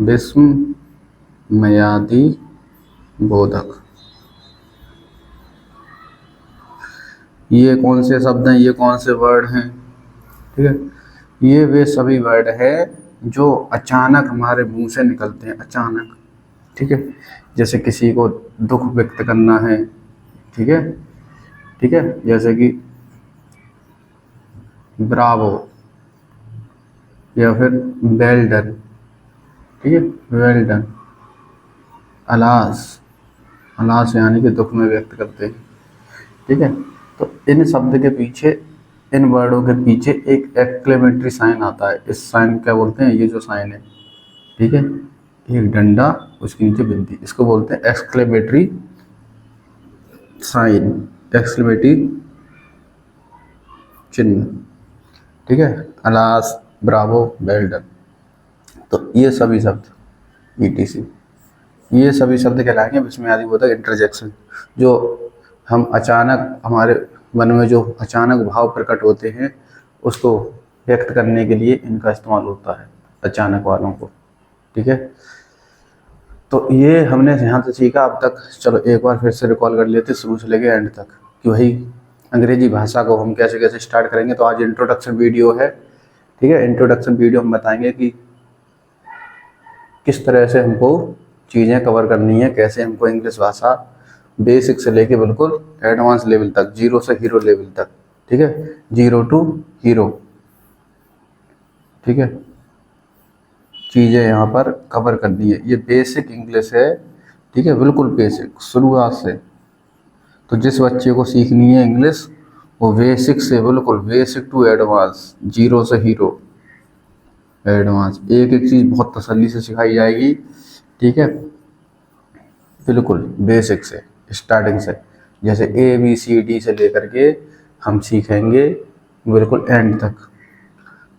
विस्मयादि बोधक। ये कौन से शब्द हैं? ये कौन से वर्ड हैं? ठीक है, ये वे सभी वर्ड हैं जो अचानक हमारे मुंह से निकलते हैं, अचानक। ठीक है, जैसे किसी को दुख व्यक्त करना है। ठीक है, ठीक है, जैसे कि ब्रावो, या फिर वेल डन। ठीक है, वेल डन। अलास, अलास यानी कि दुख में व्यक्त करते हैं। ठीक है, तो इन शब्द के पीछे, इन वर्डों के पीछे एक एक्सक्लेमेटरी साइन आता है। इस साइन क्या बोलते हैं? ये जो साइन है, ठीक है, एक डंडा, उसके नीचे बिंदी, इसको बोलते हैं एक्सक्लेमेटरी साइन, एक्सक्लेमेटरी चिन्ह। ठीक है, अलास, ब्रावो, वेल डन। तो ये सभी शब्द ETC, ये सभी शब्द कहलाएंगे विस्मयादि बोधक इंटरजेक्शन। जो हम अचानक, हमारे मन में जो अचानक भाव प्रकट होते हैं उसको व्यक्त करने के लिए इनका इस्तेमाल होता है, अचानक वालों को। ठीक है, तो ये हमने यहाँ से सीखा अब तक। चलो एक बार फिर से रिकॉल कर लेते शुरू से लेके एंड तक, कि वही अंग्रेजी भाषा को हम कैसे कैसे स्टार्ट करेंगे। तो आज इंट्रोडक्शन वीडियो है। ठीक है, इंट्रोडक्शन वीडियो हम बताएंगे कि किस तरह से हमको चीज़ें कवर करनी है, कैसे हमको इंग्लिश भाषा बेसिक से लेके बिल्कुल एडवांस लेवल तक, 0 से हीरो लेवल तक। ठीक है, 0 to हीरो। ठीक है, चीज़ें यहाँ पर कवर करनी है। ये बेसिक इंग्लिश है। ठीक है, बिल्कुल बेसिक शुरुआत से। तो जिस बच्चे को सीखनी है इंग्लिश, वो बेसिक से बिल्कुल बेसिक टू एडवांस, 0 से हीरो, एडवांस, एक एक चीज़ बहुत तसल्ली से सिखाई जाएगी। ठीक है, बिल्कुल बेसिक से, स्टार्टिंग से, जैसे ABCD से लेकर के हम सीखेंगे बिल्कुल एंड तक।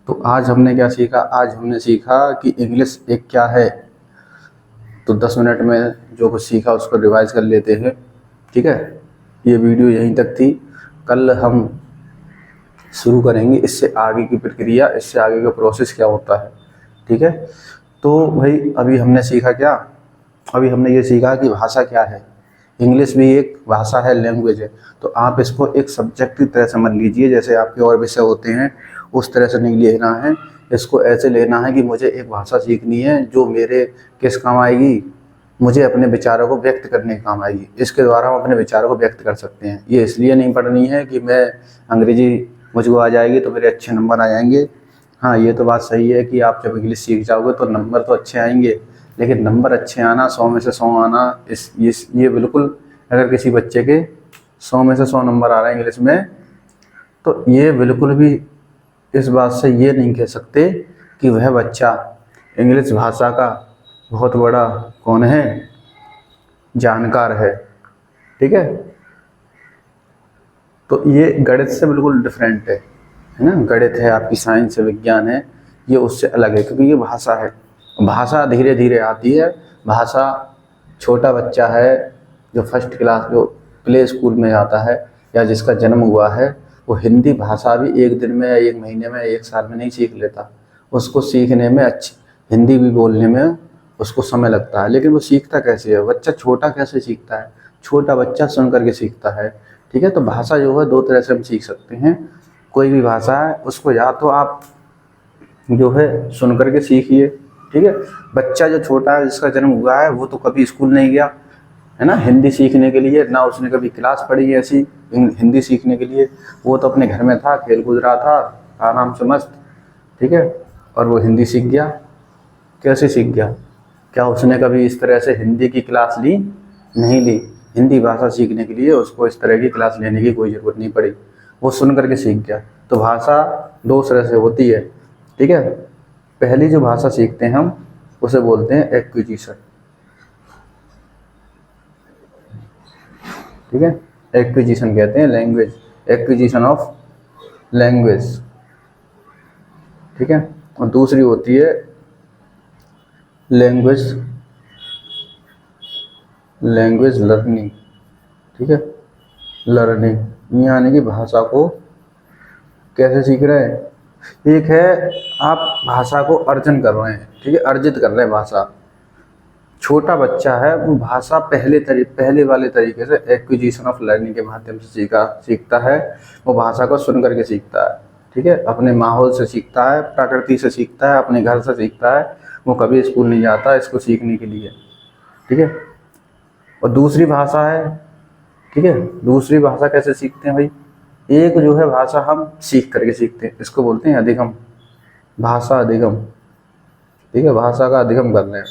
तो आज हमने क्या सीखा? आज हमने सीखा कि इंग्लिश एक क्या है। तो 10 मिनट में जो कुछ सीखा उसको रिवाइज कर लेते हैं। ठीक है, ये वीडियो यहीं तक थी। कल हम शुरू करेंगे इससे आगे की प्रक्रिया, इससे आगे का प्रोसेस क्या होता है। ठीक है, तो भाई अभी हमने सीखा क्या? अभी हमने ये सीखा कि भाषा क्या है। इंग्लिश भी एक भाषा है, लैंग्वेज है। तो आप इसको एक सब्जेक्ट की तरह समझ लीजिए, जैसे आपके और विषय होते हैं उस तरह से नहीं लेना है। इसको ऐसे लेना है कि मुझे एक भाषा सीखनी है जो मेरे किस काम आएगी, मुझे अपने विचारों को व्यक्त करने के काम आएगी। इसके द्वारा हम अपने विचारों को व्यक्त कर सकते हैं। ये इसलिए नहीं पढ़नी है कि मैं अंग्रेजी मुझको आ जाएगी तो मेरे अच्छे नंबर आ जाएंगे। हाँ, ये तो बात सही है कि आप जब इंग्लिश सीख जाओगे तो नंबर तो अच्छे आएंगे, लेकिन नंबर अच्छे आना, 100 में से 100 आना, ये बिल्कुल, अगर किसी बच्चे के 100 में से 100 नंबर आ रहे हैं इंग्लिश में, तो ये बिल्कुल भी इस बात से ये नहीं कह सकते कि वह बच्चा इंग्लिश भाषा का बहुत बड़ा कौन है, जानकार है। ठीक है, तो ये गणित से बिल्कुल डिफरेंट है ना। गणित है, आपकी साइंस है, विज्ञान है, ये उससे अलग है, क्योंकि ये भाषा है। भाषा धीरे धीरे आती है। भाषा, छोटा बच्चा है जो फर्स्ट क्लास, जो प्ले स्कूल में जाता है या जिसका जन्म हुआ है, वो हिंदी भाषा भी एक दिन में, एक महीने में, एक साल में नहीं सीख लेता। उसको सीखने में, अच्छी हिंदी भी बोलने में उसको समय लगता है। लेकिन वो सीखता कैसे है? बच्चा छोटा कैसे सीखता है? छोटा बच्चा सुन करके सीखता है। ठीक है। तो भाषा जो है 2 तरह से हम सीख सकते हैं। कोई भी भाषा है उसको या तो आप जो है सुन करके सीखिए, ठीक है। बच्चा जो छोटा है जिसका जन्म हुआ है वो तो कभी स्कूल नहीं गया है ना हिंदी सीखने के लिए, ना उसने कभी क्लास पढ़ी है ऐसी हिंदी सीखने के लिए। वो तो अपने घर में था, खेल कूद रहा था, आराम से मस्त, ठीक है, और वो हिंदी सीख गया। कैसे सीख गया? क्या उसने कभी इस तरह से हिंदी की क्लास ली? नहीं ली। हिंदी भाषा सीखने के लिए उसको इस तरह की क्लास लेने की कोई ज़रूरत नहीं पड़ी, वो सुन करके सीख गया। तो भाषा 2 तरह से होती है, ठीक है। पहली जो भाषा सीखते हैं हम उसे बोलते हैं एक्विजिशन, ठीक है। एक्विजिशन कहते हैं लैंग्वेज, एक्विजिशन ऑफ लैंग्वेज, ठीक है। और दूसरी होती है लैंग्वेज लर्निंग, ठीक है। लर्निंग यानी कि भाषा को कैसे सीख रहे हैं। एक है आप भाषा को अर्जन कर रहे हैं, ठीक है, अर्जित कर रहे हैं भाषा। छोटा बच्चा है वो भाषा पहले वाले तरीके से एक्विजिशन ऑफ लर्निंग के माध्यम से सीखता है। वो भाषा को सुन करके सीखता है, ठीक है, अपने माहौल से सीखता है, प्रकृति से सीखता है, अपने घर से सीखता है। वो कभी स्कूल नहीं जाता इसको सीखने के लिए, ठीक है। और दूसरी भाषा है, ठीक है, दूसरी भाषा कैसे सीखते हैं भाई। एक जो है भाषा हम सीख करके सीखते हैं, इसको बोलते हैं अधिगम, भाषा अधिगम, ठीक है। भाषा का अधिगम कर रहे हैं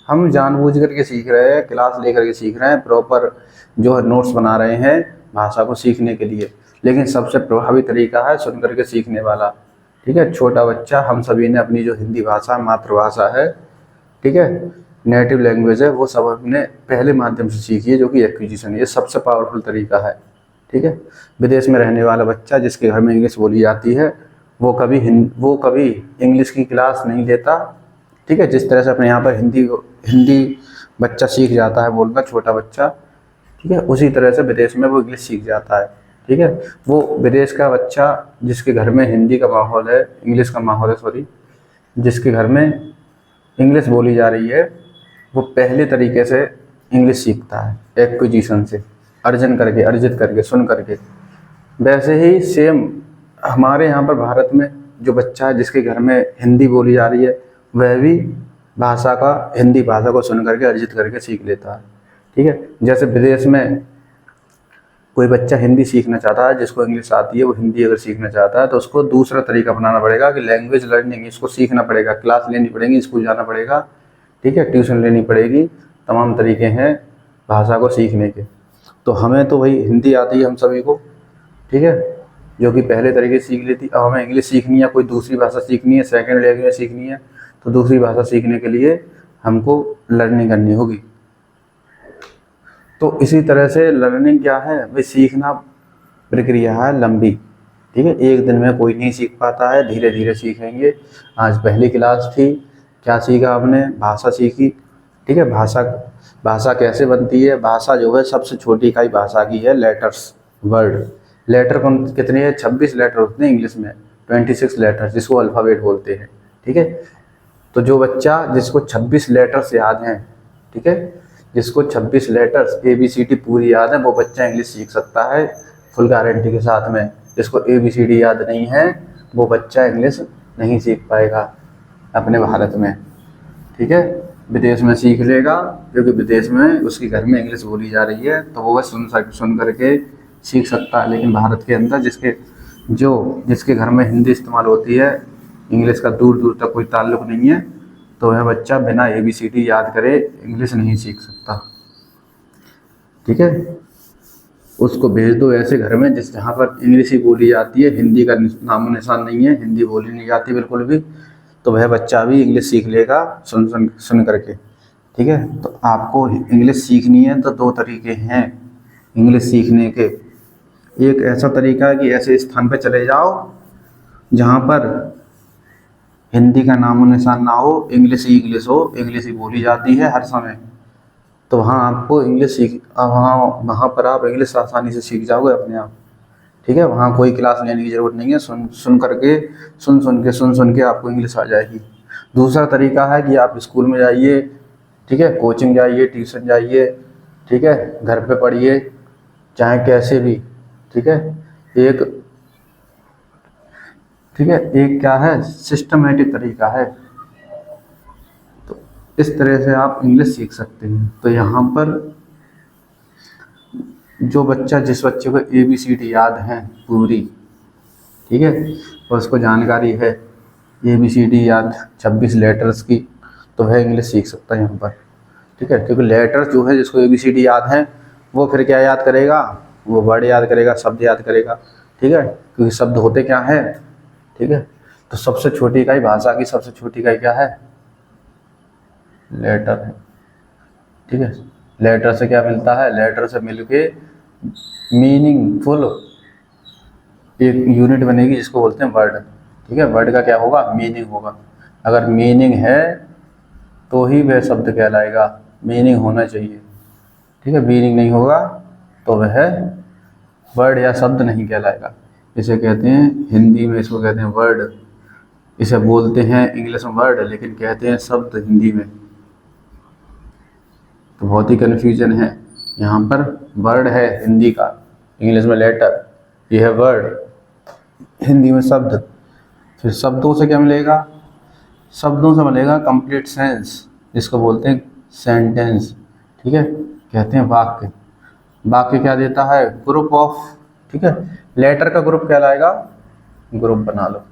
हम, जानबूझ करके सीख रहे हैं, क्लास लेकर के सीख रहे हैं, प्रॉपर जो है नोट्स बना रहे हैं भाषा को सीखने के लिए। लेकिन सबसे प्रभावी तरीका है सुन करके सीखने वाला, ठीक है। छोटा बच्चा, हम सभी ने अपनी जो हिंदी भाषा मातृभाषा है, ठीक है, नेटिव लैंग्वेज है, वो सब हमने पहले माध्यम से सीखी है जो कि एक्विजिशन, ये सबसे पावरफुल तरीका है, ठीक है। विदेश में रहने वाला बच्चा जिसके घर में इंग्लिश बोली जाती है वो कभी इंग्लिश की क्लास नहीं लेता, ठीक है। जिस तरह से अपने यहाँ पर हिंदी बच्चा सीख जाता है बोलना, छोटा बच्चा, ठीक है, उसी तरह से विदेश में वो इंग्लिश सीख जाता है, ठीक है। वो विदेश का बच्चा जिसके घर में हिंदी का माहौल है, इंग्लिश का माहौल है, सॉरी, जिसके घर में इंग्लिश बोली जा रही है, वो पहले तरीके से इंग्लिश सीखता है एक्विजिशन से, अर्जित करके सुन करके। वैसे ही सेम हमारे यहाँ पर भारत में जो बच्चा है जिसके घर में हिंदी बोली जा रही है वह भी हिंदी भाषा को सुन करके अर्जित करके सीख लेता है, ठीक है। जैसे विदेश में कोई बच्चा हिंदी सीखना चाहता है, जिसको इंग्लिश आती है, वो हिंदी अगर सीखना चाहता है तो उसको दूसरा तरीका अपनाना पड़ेगा कि लैंग्वेज लर्निंग, इसको सीखना पड़ेगा, क्लास लेनी पड़ेगी, स्कूल जाना पड़ेगा, ठीक है, ट्यूशन लेनी पड़ेगी, तमाम तरीके हैं भाषा को सीखने के। तो हमें तो भाई हिंदी आती है हम सभी को, ठीक है, जो कि पहले तरीके से सीख लेती। अब हमें इंग्लिश सीखनी है, कोई दूसरी भाषा सीखनी है, सेकेंड लैंग्वेज सीखनी है, तो दूसरी भाषा सीखने के लिए हमको लर्निंग करनी होगी। तो इसी तरह से लर्निंग क्या है भाई, सीखना प्रक्रिया है लंबी, ठीक है। एक दिन में कोई नहीं सीख पाता है, धीरे धीरे सीखेंगे। आज पहली क्लास थी, क्या सीखा आपने? भाषा सीखी, ठीक है। भाषा कैसे बनती है? भाषा जो है सबसे छोटी इकाई भाषा की है लेटर्स, वर्ड। लेटर कितने हैं? 26 लेटर होते हैं इंग्लिश में, 26 लेटर, जिसको अल्फ़ाबेट बोलते हैं, ठीक है। तो जो बच्चा जिसको 26 लेटर्स याद हैं, ठीक है, जिसको 26 लेटर्स ABCD पूरी याद है, वो बच्चा इंग्लिश सीख सकता है फुल गारंटी के साथ में। जिसको ABCD याद नहीं है वो बच्चा इंग्लिश नहीं सीख पाएगा अपने भारत में, ठीक है। विदेश में सीख लेगा, क्योंकि विदेश में उसके घर में इंग्लिश बोली जा रही है तो वो सुन करके सीख सकता है। लेकिन भारत के अंदर जिसके घर में हिंदी इस्तेमाल होती है, इंग्लिश का दूर दूर तक कोई ताल्लुक़ नहीं है, तो वह बच्चा बिना ABCD याद करे इंग्लिश नहीं सीख सकता, ठीक है। उसको भेज दो ऐसे घर में जहाँ पर इंग्लिश ही बोली जाती है, हिंदी का नामो निशान नहीं है, हिंदी बोली नहीं जाती बिल्कुल भी, तो वह बच्चा भी इंग्लिश सीख लेगा सुन करके, ठीक है। तो आपको इंग्लिश सीखनी है तो 2 तरीके हैं इंग्लिश सीखने के। एक ऐसा तरीका है कि ऐसे स्थान पर चले जाओ जहाँ पर हिंदी का नामो निशान ना हो, इंग्लिश हो, इंग्लिश ही बोली जाती है हर समय, तो वहाँ आपको वहाँ पर आप इंग्लिश आसानी से सीख जाओगे अपने आप, ठीक है। वहाँ कोई क्लास लेने की ज़रूरत नहीं है, सुन के आपको इंग्लिश आ जाएगी। दूसरा तरीका है कि आप स्कूल में जाइए, ठीक है, कोचिंग जाइए, ट्यूशन जाइए, ठीक है, घर पे पढ़िए, चाहे कैसे भी, ठीक है। एक ठीक है, एक क्या है, सिस्टमेटिक तरीका है। तो इस तरह से आप इंग्लिश सीख सकते हैं। तो यहाँ पर जो बच्चा, जिस बच्चे को ABCD याद है पूरी, ठीक है, और उसको जानकारी है ABCD याद 26 लेटर्स की, तो वह इंग्लिश सीख सकता है यहाँ पर। ठीक है, क्योंकि लेटर्स जो है, जिसको ABCD याद है, वो फिर क्या याद करेगा, वो वर्ड याद करेगा, शब्द याद करेगा। ठीक है, क्योंकि शब्द होते क्या है, ठीक है, तो सबसे छोटी इकाई, भाषा की सबसे छोटी इकाई क्या है, लेटर है। ठीक है, लेटर से क्या मिलता है, लेटर से मिलके मीनिंगफुल एक यूनिट बनेगी, जिसको बोलते हैं वर्ड। ठीक है, वर्ड का क्या होगा, मीनिंग होगा। अगर मीनिंग है तो ही वह शब्द कहलाएगा, मीनिंग होना चाहिए। ठीक है, मीनिंग नहीं होगा तो वह वर्ड या शब्द नहीं कहलाएगा। इसे कहते हैं हिंदी में, इसको कहते हैं वर्ड। इसे बोलते हैं इंग्लिश में वर्ड, लेकिन कहते हैं शब्द हिंदी में। तो बहुत ही कन्फ्यूजन है यहाँ पर। वर्ड है हिंदी का, इंग्लिश में लेटर, ये है वर्ड, हिंदी में शब्द। फिर शब्दों से क्या मिलेगा, शब्दों से मिलेगा कंप्लीट सेंस, जिसको बोलते हैं सेंटेंस। ठीक है, कहते हैं वाक्य। वाक्य क्या देता है, ग्रुप ऑफ, ठीक है, लेटर का ग्रुप कहलाएगा, ग्रुप बना लो,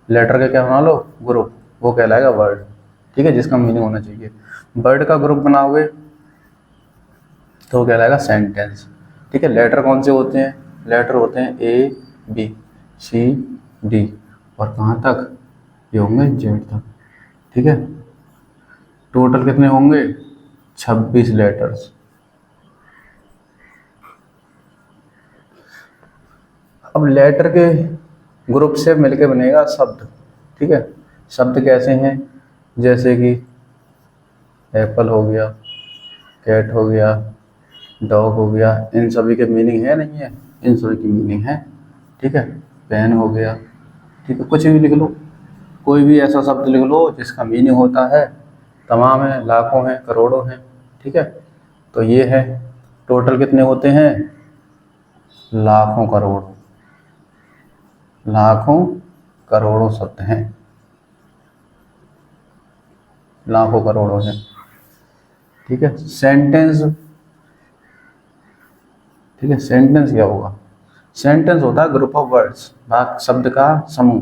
लेटर का क्या बना लो, ग्रुप, वो कहलाएगा वर्ड। ठीक है, जिसका मीनिंग होना चाहिए। वर्ड का ग्रुप बनाओगे तो वो कहलाएगा सेंटेंस। ठीक है, लेटर कौन से होते हैं, लेटर होते हैं ABCD, और कहाँ तक, ये होंगे Z तक। ठीक है, टोटल कितने होंगे, 26 लेटर्स। अब लेटर के ग्रुप से मिलके बनेगा शब्द। ठीक है, शब्द कैसे हैं, जैसे कि एप्पल हो गया, कैट हो गया, डॉग हो गया, इन सभी के मीनिंग है नहीं है, इन सभी की मीनिंग है। ठीक है, पेन हो गया। ठीक है, कुछ भी लिख लो, कोई भी ऐसा शब्द लिख लो जिसका मीनिंग होता है, तमाम है, लाखों हैं, करोड़ों हैं। ठीक है, तो ये है, टोटल कितने होते हैं, लाखों करोड़ों, लाखों करोड़ों शब्द हैं, लाखों करोड़ों हैं। ठीक है, सेंटेंस, ठीक है, सेंटेंस क्या होगा, सेंटेंस होता है ग्रुप ऑफ वर्ड्स, वाक्य शब्द का समूह।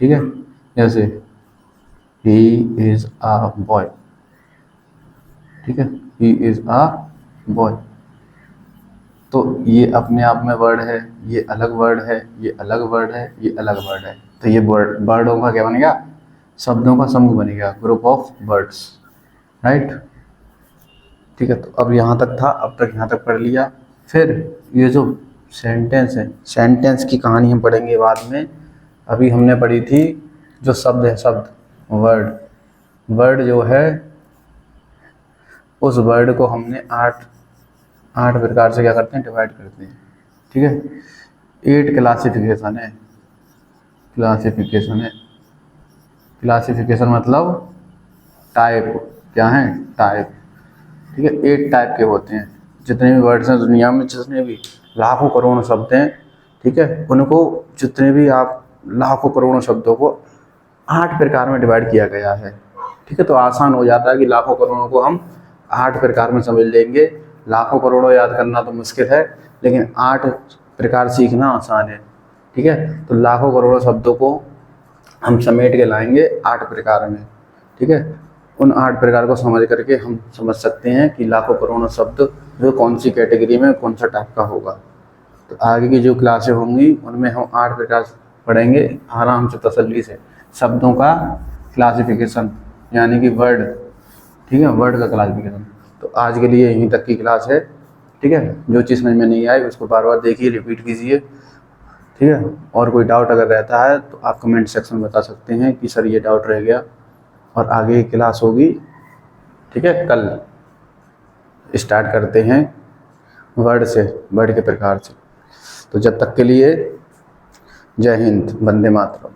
ठीक है, जैसे ही इज अ बॉय। ठीक है, ही इज अ बॉय, तो ये अपने आप में वर्ड है, ये अलग वर्ड है, ये अलग वर्ड है, ये अलग वर्ड है। तो ये वर्डों का क्या बनेगा, शब्दों का समूह बनेगा, ग्रुप ऑफ वर्ड्स। राइट। ठीक है, तो अब यहाँ तक था, अब तक यहाँ तक पढ़ लिया। फिर ये जो सेंटेंस है, सेंटेंस की कहानी हम पढ़ेंगे बाद में। अभी हमने पढ़ी थी जो शब्द है, शब्द, वर्ड, वर्ड जो है, उस वर्ड को हमने आठ प्रकार से क्या करते हैं, डिवाइड करते हैं। ठीक है, 8 क्लासिफिकेशन है, क्लासिफिकेशन है, क्लासिफिकेशन मतलब टाइप, क्या है, टाइप। ठीक है, 8 टाइप के होते हैं। जितने भी वर्ड्स हैं दुनिया में, जितने भी लाखों करोड़ों शब्द हैं, ठीक है, उनको, जितने भी आप लाखों करोड़ों शब्दों को 8 प्रकार में डिवाइड किया गया है। ठीक है, तो आसान हो जाता है कि लाखों करोड़ों को हम 8 प्रकार में समझ लेंगे। लाखों करोड़ों याद करना तो मुश्किल है, लेकिन 8 प्रकार सीखना आसान है। ठीक है, तो लाखों करोड़ों शब्दों को हम समेट के लाएंगे 8 प्रकार में। ठीक है, उन 8 प्रकार को समझ करके हम समझ सकते हैं कि लाखों करोड़ों शब्द जो कौन सी कैटेगरी में, कौन सा टाइप का होगा। तो आगे की जो क्लासें होंगी उनमें हम 8 प्रकार पढ़ेंगे आराम से, तसल्ली से, शब्दों का क्लासिफिकेशन, यानी कि वर्ड। ठीक है, वर्ड का क्लासिफिकेशन। तो आज के लिए यहीं तक की क्लास है। ठीक है, जो चीज़ समझ में नहीं आई उसको बार बार देखिए, रिपीट कीजिए। ठीक है, और कोई डाउट अगर रहता है तो आप कमेंट सेक्शन में बता सकते हैं कि सर ये डाउट रह गया। और आगे की क्लास होगी, ठीक है, कल स्टार्ट करते हैं वर्ड से, वर्ड के प्रकार से। तो जब तक के लिए जय हिंद, वंदे मातरम।